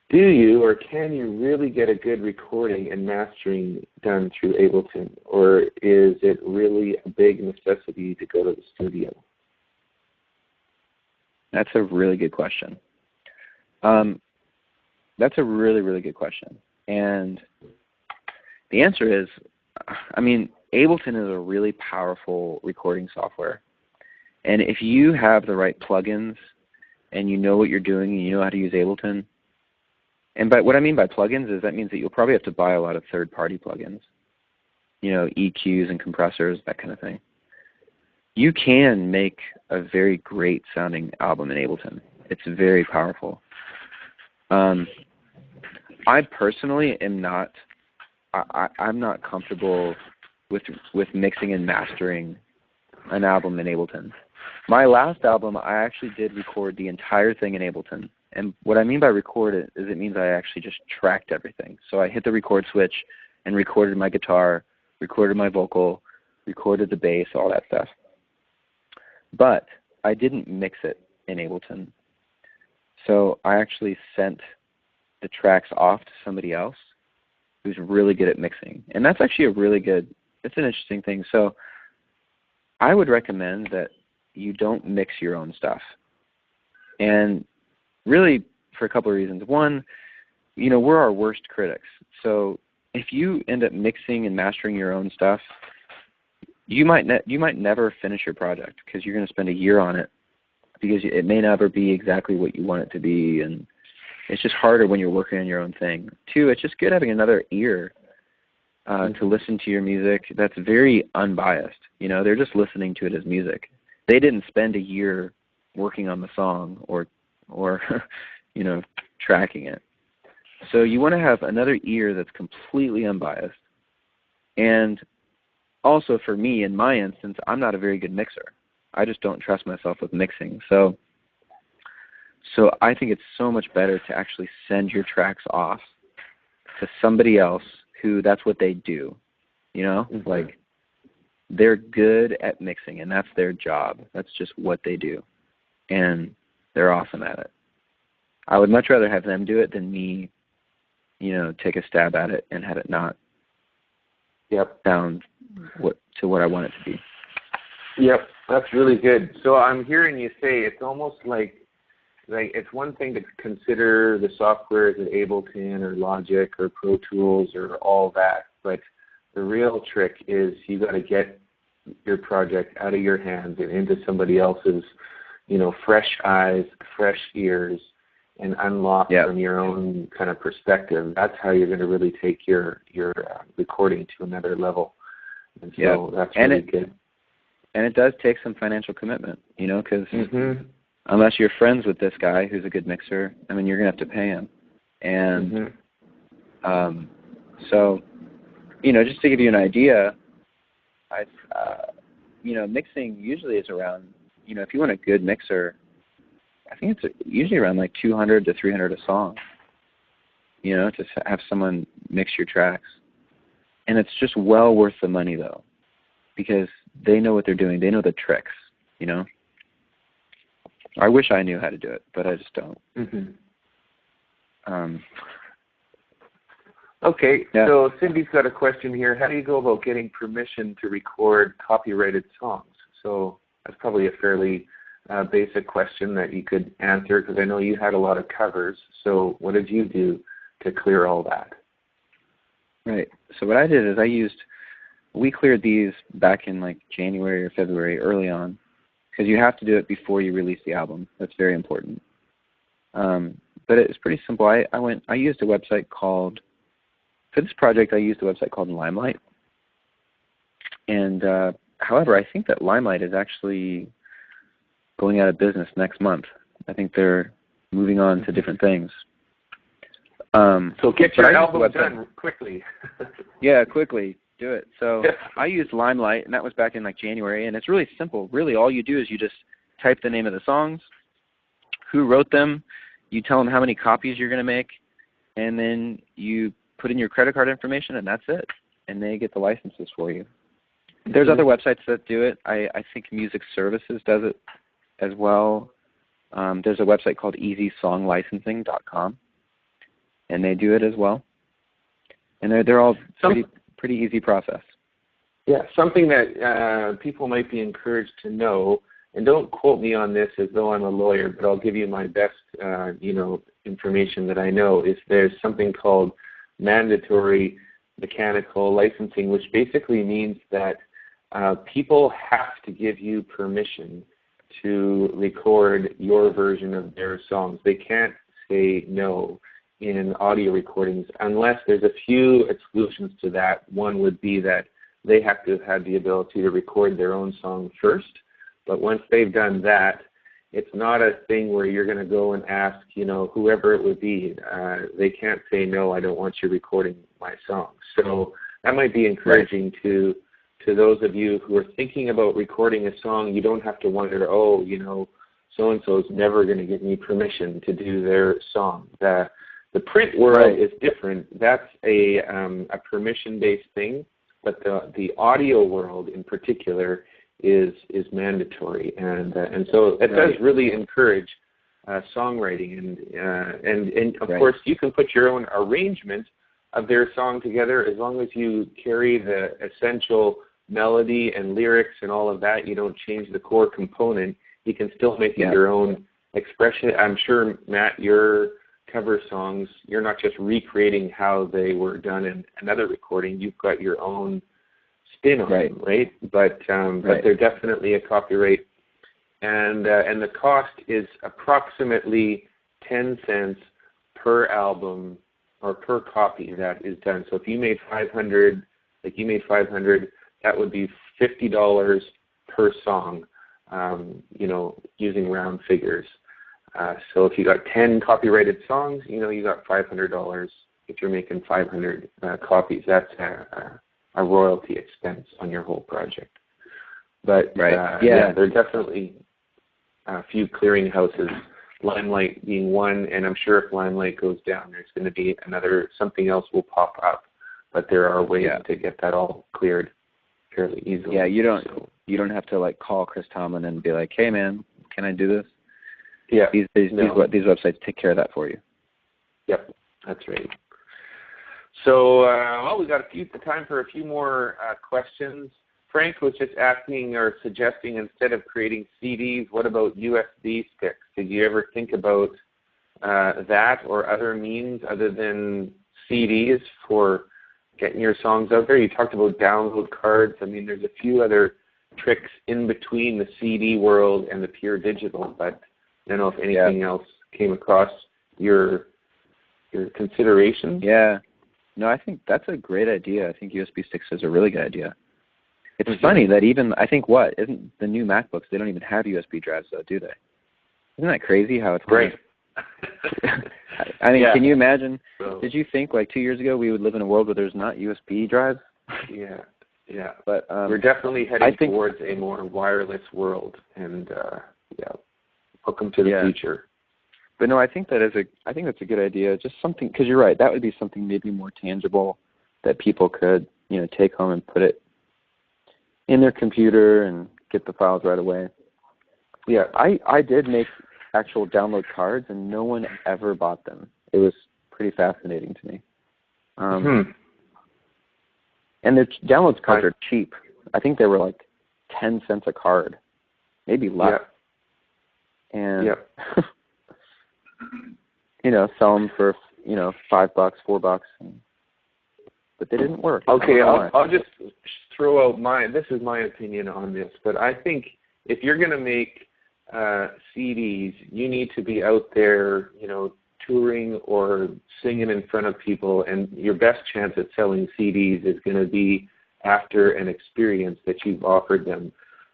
Do you or can you really get a good recording and mastering done through Ableton, or is it really a big necessity to go to the studio? That's a really good question. That's a really, really good question. And the answer is, I mean, Ableton is a really powerful recording software. And if you have the right plugins and you know what you're doing and you know how to use Ableton, and by what I mean by plugins is that means that you'll probably have to buy a lot of third-party plugins, you know, EQs and compressors, that kind of thing. You can make a very great sounding album in Ableton. It's very powerful. I personally am not. I'm not comfortable with mixing and mastering an album in Ableton. My last album, I actually did record the entire thing in Ableton. And what I mean by record it is it means I actually just tracked everything. So I hit the record switch and recorded my guitar, recorded my vocal, recorded the bass, all that stuff. But I didn't mix it in Ableton. So I actually sent the tracks off to somebody else who's really good at mixing. And that's actually it's an interesting thing. So I would recommend that you don't mix your own stuff. And really for a couple of reasons. One, you know, we're our worst critics. So if you end up mixing and mastering your own stuff, you might never finish your project because you're going to spend a year on it because it may never be exactly what you want it to be, and it's just harder when you're working on your own thing. Two, it's just good having another ear to listen to your music that's very unbiased. You know, they're just listening to it as music. They didn't spend a year working on the song or you know, tracking it. So you want to have another ear that's completely unbiased. And also for me, in my instance, I'm not a very good mixer. I just don't trust myself with mixing. So I think it's so much better to actually send your tracks off to somebody else who that's what they do. You know, like they're good at mixing and that's their job. That's just what they do. And they're awesome at it. I would much rather have them do it than me, you know, take a stab at it and have it not sound to what I want it to be. Yep, that's really good. So I'm hearing you say it's almost like it's one thing to consider the software as Ableton or Logic or Pro Tools or all that, but the real trick is you got to get your project out of your hands and into somebody else's, you know, fresh eyes, fresh ears, and unlock from your own kind of perspective. That's how you're going to really take your recording to another level. And so that's really good. And it does take some financial commitment, you know, because unless you're friends with this guy who's a good mixer, I mean, you're going to have to pay him. And so, you know, just to give you an idea, you know, mixing usually is around, you know, if you want a good mixer, I think it's usually around like $200 to $300 a song, you know, to have someone mix your tracks. And it's just well worth the money, though, because they know what they're doing. They know the tricks, you know. I wish I knew how to do it, but I just don't. Okay, so Cindy's got a question here. How do you go about getting permission to record copyrighted songs? So that's probably a fairly basic question that you could answer because I know you had a lot of covers. So what did you do to clear all that? Right. So what I did is we cleared these back in like January or February early on because you have to do it before you release the album. That's very important. But it's pretty simple. I used a website called, for this project I used a website called Limelight. And however, I think that Limelight is actually going out of business next month. I think they're moving on to different things. So get your album done quickly. Yeah, quickly. Do it. So I used Limelight, and that was back in like January, and it's really simple. Really, all you do is you just type the name of the songs, who wrote them, you tell them how many copies you're going to make, and then you put in your credit card information, and that's it. And they get the licenses for you. There's other websites that do it. I think Music Services does it as well. There's a website called easysonglicensing.com, and they do it as well. And they're all pretty easy process. Yeah, something that people might be encouraged to know, and don't quote me on this as though I'm a lawyer, but I'll give you my best, information that I know is there's something called mandatory mechanical licensing, which basically means that people have to give you permission to record your version of their songs. They can't say no in audio recordings unless there's a few exclusions to that. One would be that they have to have had the ability to record their own song first. But once they've done that, it's not a thing where you're going to go and ask, whoever it would be. They can't say, no, I don't want you recording my song. So that might be encouraging to those of you who are thinking about recording a song. You don't have to wonder, so-and-so is never going to give me permission to do their song. The print world is different. That's a permission-based thing. But the audio world in particular is mandatory, and so it does really encourage songwriting, and of course you can put your own arrangement of their song together as long as you carry the essential melody and lyrics and all of that. You don't change the core component. You can still make it your own expression. I'm sure, Matt, your cover songs, you're not just recreating how they were done in another recording. You've got your own spin on them, right? But they're definitely a copyright, and the cost is approximately 10 cents per album or per copy that is done. So if you made 500, that would be $50 per song, using round figures. So if you got 10 copyrighted songs, you got $500. If you're making 500 copies, that's a royalty expense on your whole project. But there are definitely a few clearinghouses, Limelight being one, and I'm sure if Limelight goes down, there's going to be something else will pop up. But there are ways to get that all cleared fairly easily. Yeah, you don't have to call Chris Tomlin and be like, hey man, can I do this? Yeah, these websites take care of that for you. Yep, that's right. So, we got time for a few more questions. Frank was just asking or suggesting, instead of creating CDs, what about USB sticks? Did you ever think about that or other means other than CDs for getting your songs out there? You talked about download cards. I mean, there's a few other tricks in between the CD world and the pure digital, but I don't know if anything else came across your considerations. Yeah. No, I think that's a great idea. I think USB sticks is a really good idea. It's funny that even, isn't the new MacBooks, they don't even have USB drives though, do they? Isn't that crazy how it's right? I mean, can you imagine, did you think 2 years ago we would live in a world where there's not USB drives? Yeah. But we're definitely heading towards a more wireless world, and welcome to the future. But no, I think that's a good idea. Just something, because you're right, that would be something maybe more tangible that people could, take home and put it in their computer and get the files right away. Yeah, I did make actual download cards, and no one ever bought them. It was pretty fascinating to me. And the download cards are cheap. I think they were 10 cents a card, maybe less. And sell them for $5, $4, but they didn't work. Okay, I'll just throw out this is my opinion on this, but I think if you're going to make CDs, you need to be out there, touring or singing in front of people, and your best chance at selling CDs is going to be after an experience that you've offered them.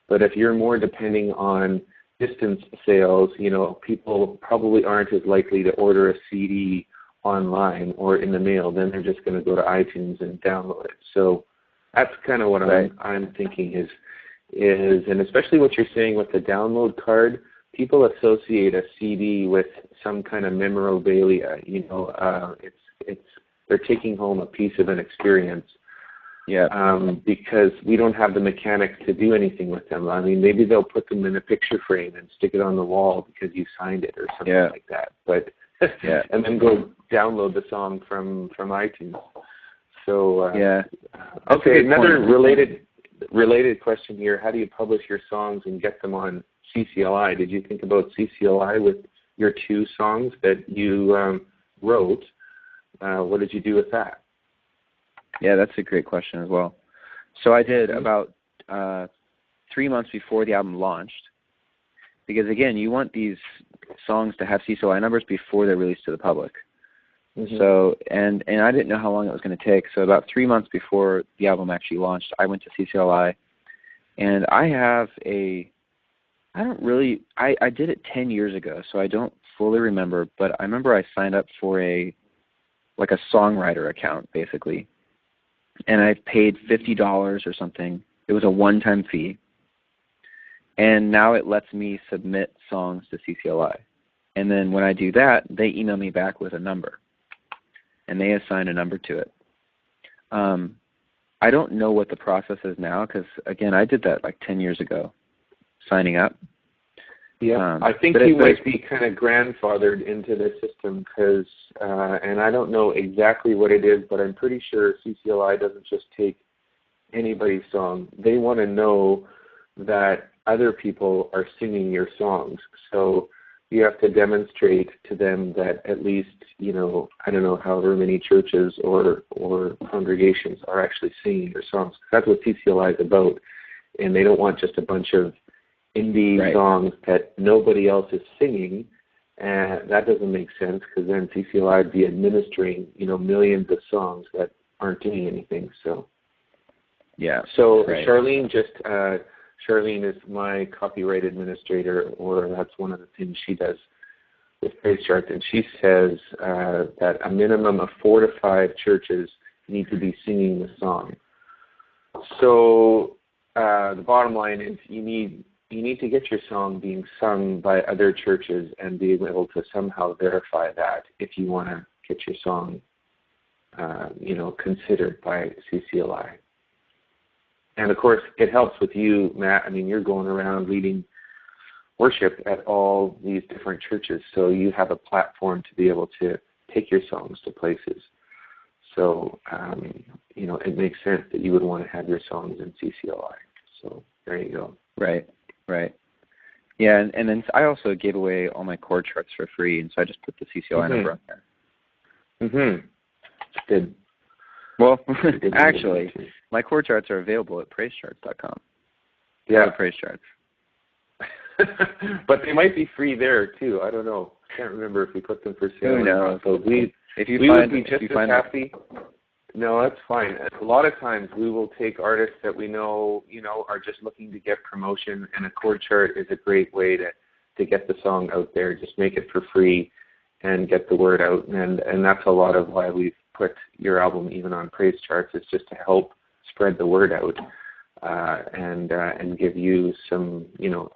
But if you're more depending on distance sales, people probably aren't as likely to order a CD online or in the mail. Then they're just going to go to iTunes and download it. So that's kind of what I'm thinking is, and especially what you're saying with the download card, people associate a CD with some kind of memorabilia. They're taking home a piece of an experience. Yeah. Because we don't have the mechanics to do anything with them. I mean, maybe they'll put them in a picture frame and stick it on the wall because you signed it or something like that. But and then go download the song from iTunes. So okay, another related question here: how do you publish your songs and get them on CCLI? Did you think about CCLI with your 2 songs that you wrote. What did you do with that? Yeah, that's a great question as well. So I did about 3 months before the album launched, because again, you want these songs to have CCLI numbers before they're released to the public. So, and I didn't know how long it was going to take. So about 3 months before the album actually launched, I went to CCLI, and I did it 10 years ago, so I don't fully remember, but I remember I signed up for a songwriter account, basically. And I paid $50 or something. It was a one-time fee. And now it lets me submit songs to CCLI. And then when I do that, they email me back with a number. And they assign a number to it. I don't know what the process is now because, again, I did that like 10 years ago, signing up. Yeah, I think you might be kind of grandfathered into the system because, and I don't know exactly what it is, but I'm pretty sure CCLI doesn't just take anybody's song. They want to know that other people are singing your songs. So you have to demonstrate to them that at least, I don't know, however many churches or congregations are actually singing your songs. That's what CCLI is about. And they don't want just a bunch of indie songs that nobody else is singing, and that doesn't make sense because then CCLI would be administering, millions of songs that aren't doing anything. So, yeah. So Charlene Charlene is my copyright administrator, or that's one of the things she does with PraiseCharts, and she says that a minimum of 4 to 5 churches need to be singing the song. So the bottom line is you need to get your song being sung by other churches and be able to somehow verify that if you want to get your song, considered by CCLI. And of course, it helps with you, Matt. I mean, you're going around leading worship at all these different churches, so you have a platform to be able to take your songs to places. So, it makes sense that you would want to have your songs in CCLI. So there you go. Right. Yeah, and then I also gave away all my chord charts for free, and so I just put the CCLI number on there. Good. Well, actually, my chord charts are available at PraiseCharts.com. Yeah, PraiseCharts. But they might be free there too. I don't know. I can't remember if we put them for sale. Who knows? So we would be just as happy. No, that's fine. A lot of times we will take artists that we know, are just looking to get promotion, and a chord chart is a great way to get the song out there. Just make it for free and get the word out. And that's a lot of why we've put your album even on PraiseCharts. It's just to help spread the word out and give you some,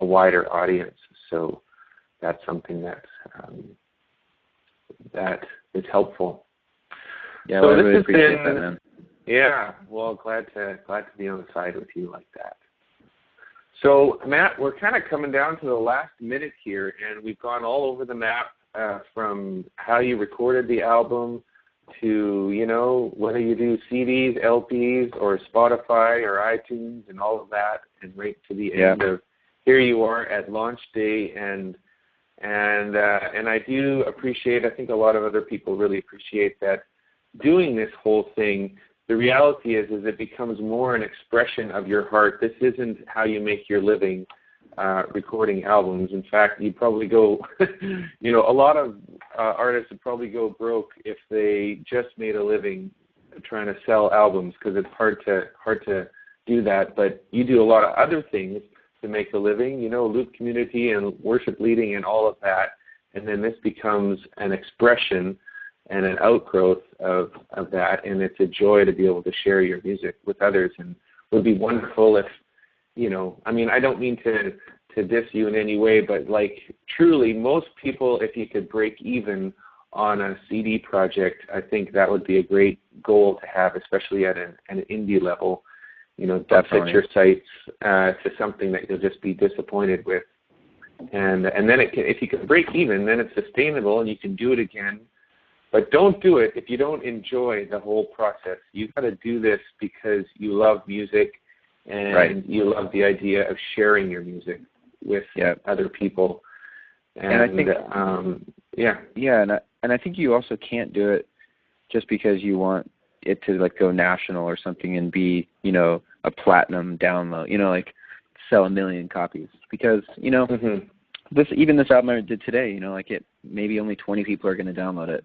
a wider audience. So that's something that is helpful. Yeah, so well, I really appreciate that, man. Yeah, well, glad to be on the side with you like that. So, Matt, we're kind of coming down to the last minute here, and we've gone all over the map from how you recorded the album to, whether you do CDs, LPs, or Spotify or iTunes and all of that, and right to the end of here you are at launch day, and I do appreciate, I think a lot of other people really appreciate that doing this whole thing, the reality is it becomes more an expression of your heart. This isn't how you make your living recording albums. In fact, you probably go, a lot of artists would probably go broke if they just made a living trying to sell albums because it's hard to do that. But you do a lot of other things to make a living, LoopCommunity and worship leading and all of that. And then this becomes an expression and an outgrowth of that, and it's a joy to be able to share your music with others. And it would be wonderful if, I don't mean to diss you in any way, but truly most people, if you could break even on a CD project, I think that would be a great goal to have, especially at an indie level. Don't set your sights to something that you'll just be disappointed with. And then if you can break even, then it's sustainable and you can do it again. But don't do it if you don't enjoy the whole process. You've got to do this because you love music and you love the idea of sharing your music with other people. And I think, and I think you also can't do it just because you want it to like go national or something and be, you know, a platinum download, you know, like sell 1 million copies, because, you know, this album I did today, you know, like it, maybe only 20 people are going to download it.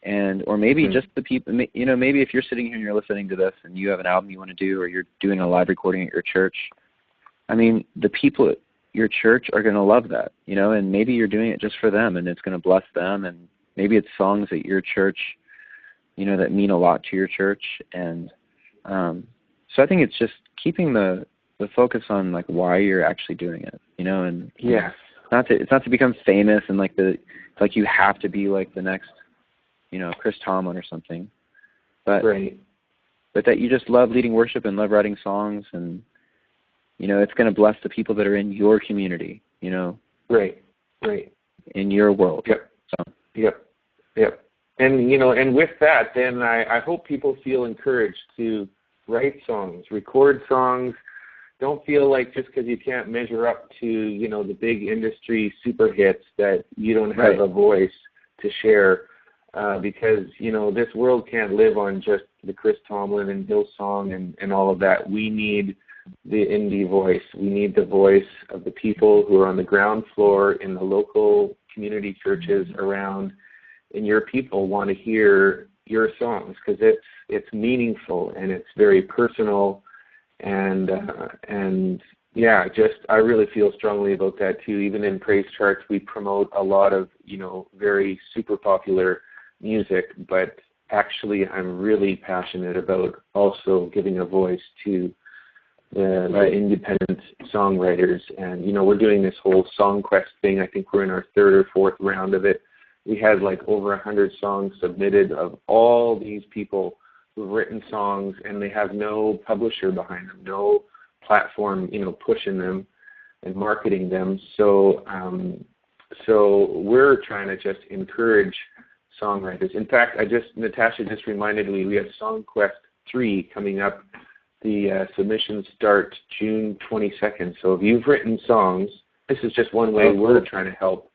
And, or maybe just the people, you know, maybe if you're sitting here and you're listening to this and you have an album you want to do, or you're doing a live recording at your church, I mean, the people at your church are going to love that, you know, and maybe you're doing it just for them and it's going to bless them. And maybe it's songs at your church, you know, that mean a lot to your church. And so I think it's just keeping the focus on like why you're actually doing it, you know, and it's not to become famous and like like you have to be like the next, you know, Chris Tomlin or something, but that you just love leading worship and love writing songs, and, you know, it's going to bless the people that are in your community, you know, in your world. And, you know, and with that, then I hope people feel encouraged to write songs, record songs. Don't feel like just because you can't measure up to, you know, the big industry super hits that you don't have a voice to share, because, you know, this world can't live on just the Chris Tomlin and Hillsong and all of that. We need the indie voice. We need the voice of the people who are on the ground floor in the local community churches around, and your people want to hear your songs because it's meaningful and it's very personal. And yeah, just I really feel strongly about that too. Even in PraiseCharts, we promote a lot of, you know, very super popular music, but actually I'm really passionate about also giving a voice to the independent songwriters. And, you know, we're doing this whole Song Quest thing. I think we're in our 3rd or 4th round of it. We had like over 100 songs submitted of all these people who've written songs, and they have no publisher behind them, no platform, you know, pushing them and marketing them. So we're trying to just encourage songwriters. In fact, Natasha just reminded me we have Song Quest 3 coming up. The submissions start June 22nd. So if you've written songs, this is just one way we're trying to help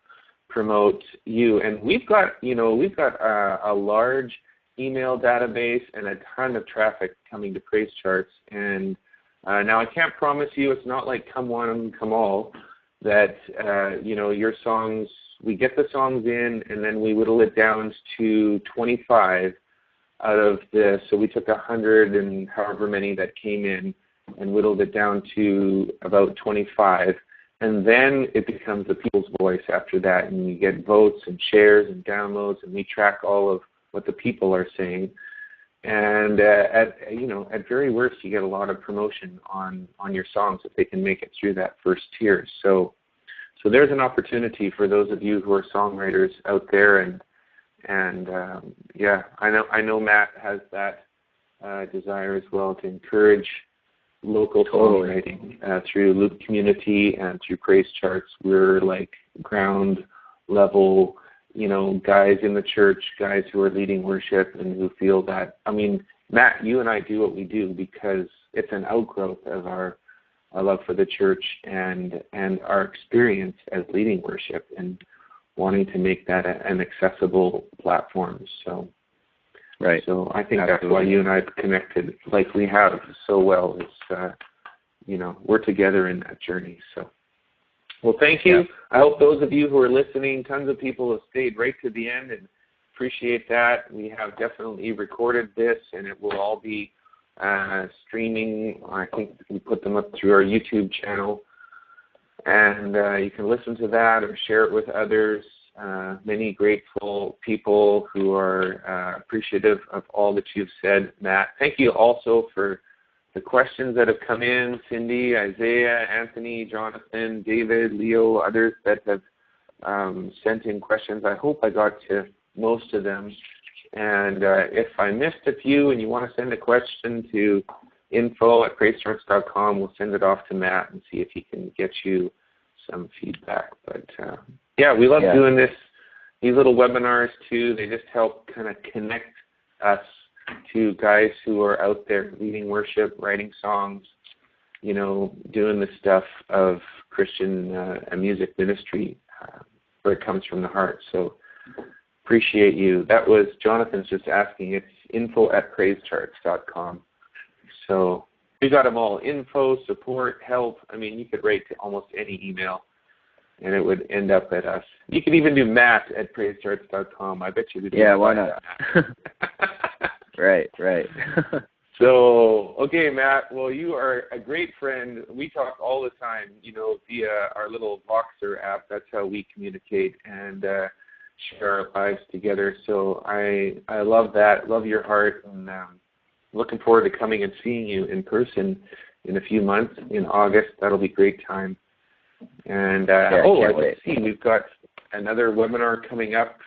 promote you. And we've got a large email database and a ton of traffic coming to PraiseCharts. And now I can't promise you it's not like come one, come all, that, you know, your songs, we get the songs in and then we whittle it down to 25 out of the, so we took 100 and however many that came in and whittled it down to about 25. And then it becomes the people's voice after that, and you get votes and shares and downloads, and we track all of what the people are saying. And at very worst, you get a lot of promotion on your songs if they can make it through that first tier. So there's an opportunity for those of you who are songwriters out there, and I know Matt has that desire as well to encourage local songwriting through LoopCommunity and through PraiseCharts. We're like ground level, you know, guys in the church, guys who are leading worship and who feel that. I mean, Matt, you and I do what we do because it's an outgrowth of our love for the church and our experience as leading worship and wanting to make that an accessible platform. So I think that's why you and I have connected like we have so well. Is you know, we're together in that journey. So, well, thank you. I hope those of you who are listening, tons of people have stayed right to the end, and appreciate that. We have definitely recorded this, and it will all be streaming. I think we put them up through our YouTube channel, and you can listen to that or share it with others. Many grateful people who are appreciative of all that you've said, Matt. Thank you also for the questions that have come in, Cindy, Isaiah, Anthony, Jonathan, David, Leo, others that have sent in questions. I hope I got to most of them. And if I missed a few and you want to send a question to info@praisecharts.com, we'll send it off to Matt and see if he can get you some feedback. But we love doing these little webinars too. They just help kind of connect us to guys who are out there leading worship, writing songs, you know, doing the stuff of Christian music ministry. where it comes from the heart. So appreciate you. That was Jonathan's just asking. It's info@praisecharts.com. So we got them all: info, support, help. I mean, you could write to almost any email, and it would end up at us. You could even do matt@praisecharts.com. I bet you would do why not? Right. So, okay, Matt, well, you are a great friend. We talk all the time, via our little Voxer app. That's how we communicate and share our lives together. So I love that, love your heart, and looking forward to coming and seeing you in person in a few months in August. That'll be a great time. And, I can see we've got another webinar coming up,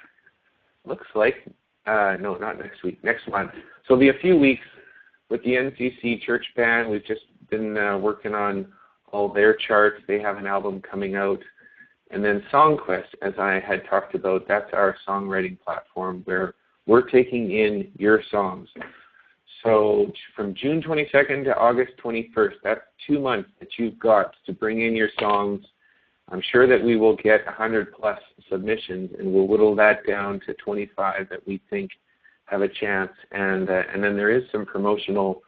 looks like, no, not next week, next month. So it'll be a few weeks with the NCC Church Band. We've just been working on all their charts. They have an album coming out. And then SongQuest, as I had talked about, that's our songwriting platform where we're taking in your songs. So from June 22nd to August 21st, that's 2 months that you've got to bring in your songs. I'm sure that we will get 100+ submissions, and we'll whittle that down to 25 that we think have a chance. And then there is some promotional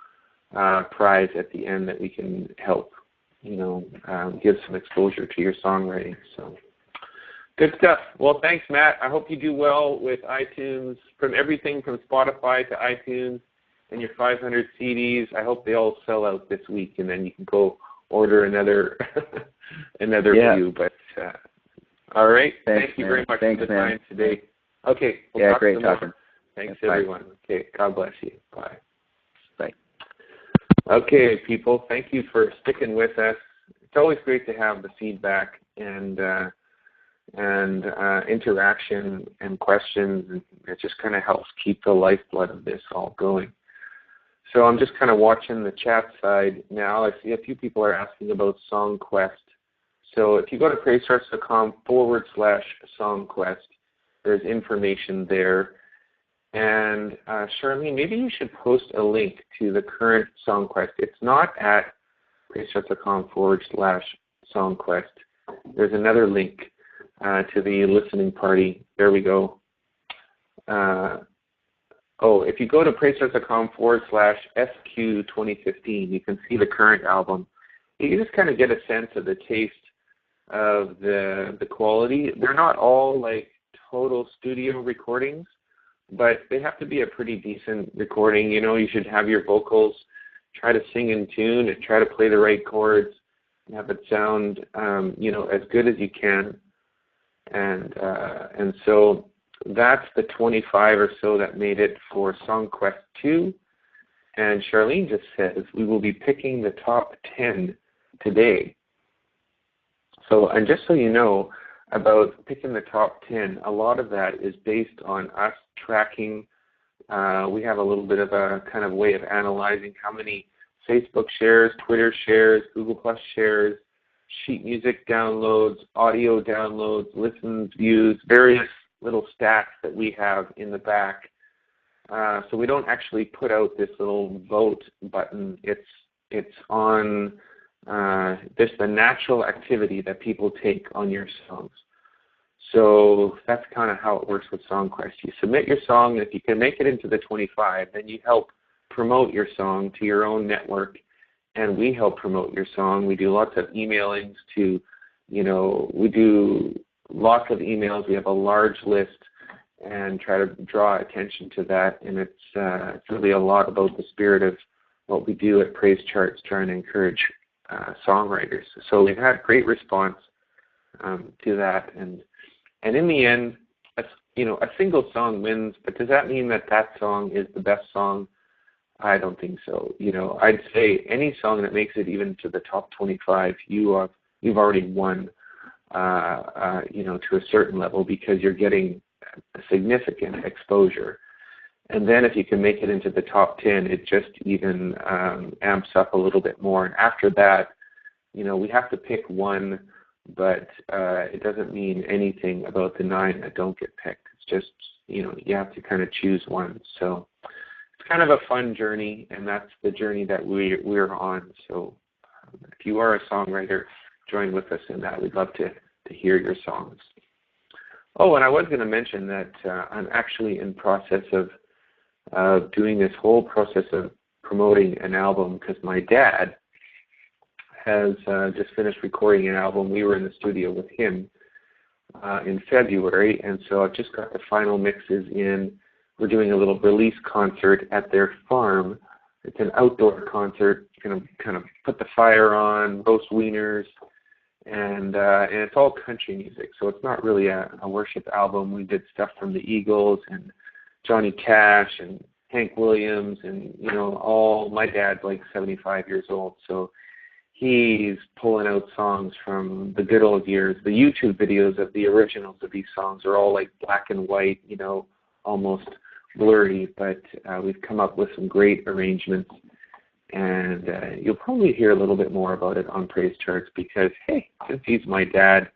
prize at the end that we can help, give some exposure to your songwriting. So good stuff. Well, thanks, Matt. I hope you do well with iTunes, from everything from Spotify to iTunes, and your 500 CDs. I hope they all sell out this week, and then you can go order another view. But all right. Thank you very much for the time today. Okay. We'll talk great talking. Thanks, everyone. Okay. God bless you. Bye. Bye. Okay, people. Thank you for sticking with us. It's always great to have the feedback and interaction and questions. It just kind of helps keep the lifeblood of this all going. So I'm just kind of watching the chat side now. I see a few people are asking about SongQuest. So if you go to PraiseCharts.com/SongQuest, there's information there. And Charlene, maybe you should post a link to the current SongQuest. It's not at PraiseCharts.com/SongQuest. There's another link to the listening party. There we go. If you go to PraiseCharts.com/SQ2015, you can see the current album. You can just kind of get a sense of the taste of the quality. They're not all like total studio recordings, but they have to be a pretty decent recording. You should have your vocals, try to sing in tune and try to play the right chords and have it sound, as good as you can. And so that's the 25 or so that made it for SongQuest 2. And Charlene just says we will be picking the top 10 today. So, and just so you know about picking the top 10, a lot of that is based on us tracking. We have a little bit of a kind of way of analyzing how many Facebook shares, Twitter shares, Google Plus shares, sheet music downloads, audio downloads, listens, views, various little stats that we have in the back. So we don't actually put out this little vote button. It's on just the natural activity that people take on your songs. So that's kind of how it works with SongQuest. You submit your song, and if you can make it into the 25, then you help promote your song to your own network, and we help promote your song. We do lots of emailings to, we do lots of emails. We have a large list and try to draw attention to that, and it's really a lot about the spirit of what we do at PraiseCharts, trying to encourage songwriters. So we've had great response to that, and in the end, a single song wins, but does that mean that song is the best song? I don't think so. I'd say any song that makes it even to the top 25, you've already won, to a certain level, because you're getting a significant exposure. And then if you can make it into the top 10, it just even amps up a little bit more. And after that, we have to pick one, but it doesn't mean anything about the 9 that don't get picked. It's just, you have to kind of choose one. So it's kind of a fun journey, and that's the journey that we're on. So if you are a songwriter, join with us in that. We'd love to hear your songs. Oh, and I was going to mention that I'm actually in process of doing this whole process of promoting an album because my dad has just finished recording an album. We were in the studio with him in February, and so I've just got the final mixes in. We're doing a little release concert at their farm. It's an outdoor concert. Kind of put the fire on, roast wieners, and it's all country music. So it's not really a worship album. We did stuff from the Eagles and Johnny Cash and Hank Williams, and all. My dad's like 75 years old, so he's pulling out songs from the good old years. The YouTube videos of the originals of these songs are all like black and white, almost blurry, but we've come up with some great arrangements, and you'll probably hear a little bit more about it on PraiseCharts because, hey, since he's my dad,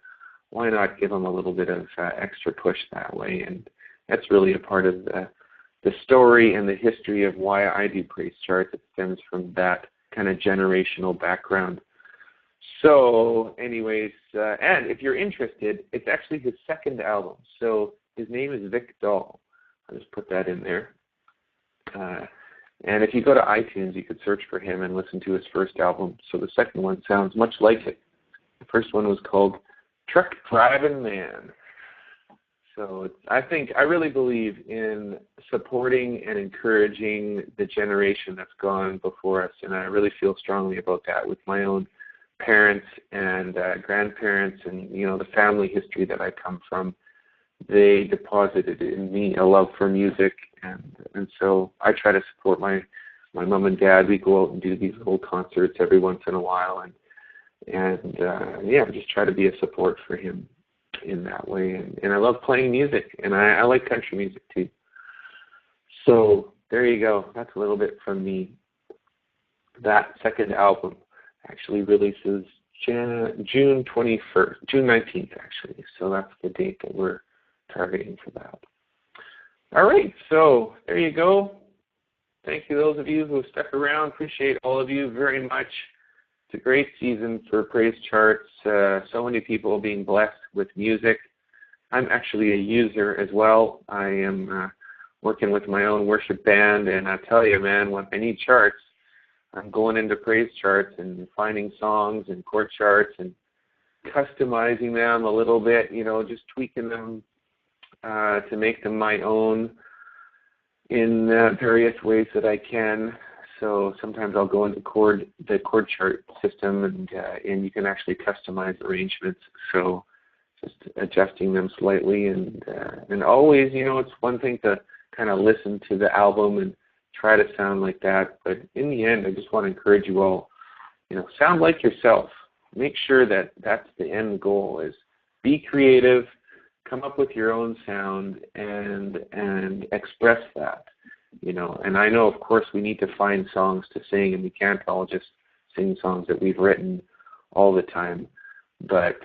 why not give him a little bit of extra push that way? And that's really a part of the story and the history of why I do PraiseCharts. It stems from that kind of generational background. So anyways, and if you're interested, it's actually his second album. So his name is Vic Dahl. I'll just put that in there. And if you go to iTunes, you could search for him and listen to his first album. So the second one sounds much like it. The first one was called Truck Driving Man. So I really believe in supporting and encouraging the generation that's gone before us, and I really feel strongly about that with my own parents and grandparents and the family history that I come from. They deposited in me a love for music, and so I try to support my mom and dad. We go out and do these little concerts every once in a while, and just try to be a support for him in that way. And I love playing music, and I like country music too. So there you go. That's a little bit from me. That second album actually releases June 21st, June 19th actually. So that's the date that we're targeting for that. All right, so there you go. Thank you, those of you who have stuck around. Appreciate all of you very much. It's a great season for PraiseCharts. So many people being blessed with music. I'm actually a user as well. I am working with my own worship band, and I tell you, man, when I need charts, I'm going into PraiseCharts and finding songs and chord charts and customizing them a little bit, just tweaking them to make them my own in various ways that I can. So sometimes I'll go into the chord chart system, and you can actually customize arrangements. So just adjusting them slightly, and always, it's one thing to kind of listen to the album and try to sound like that, but in the end, I just want to encourage you all, sound like yourself. Make sure that that's the end goal, is be creative, come up with your own sound, and express that. And I know, of course, we need to find songs to sing, and we can't all just sing songs that we've written all the time. But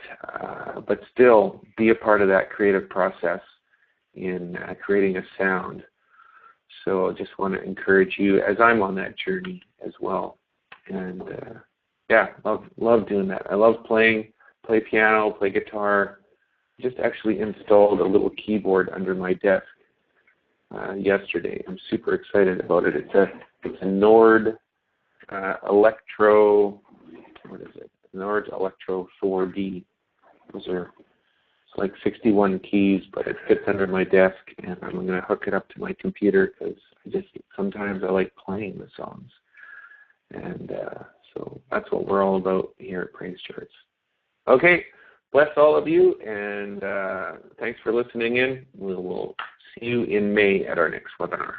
still, be a part of that creative process in creating a sound. So I just want to encourage you as I'm on that journey as well. And love doing that. I love play piano, play guitar. Just actually installed a little keyboard under my desk yesterday. I'm super excited about it. It's a Nord Electro. What is it? Nord Electro 4D. It's like 61 keys, but it fits under my desk, and I'm going to hook it up to my computer because sometimes I like playing the songs. And so that's what we're all about here at PraiseCharts. Okay. Bless all of you, and thanks for listening in. We will see you in May at our next webinar.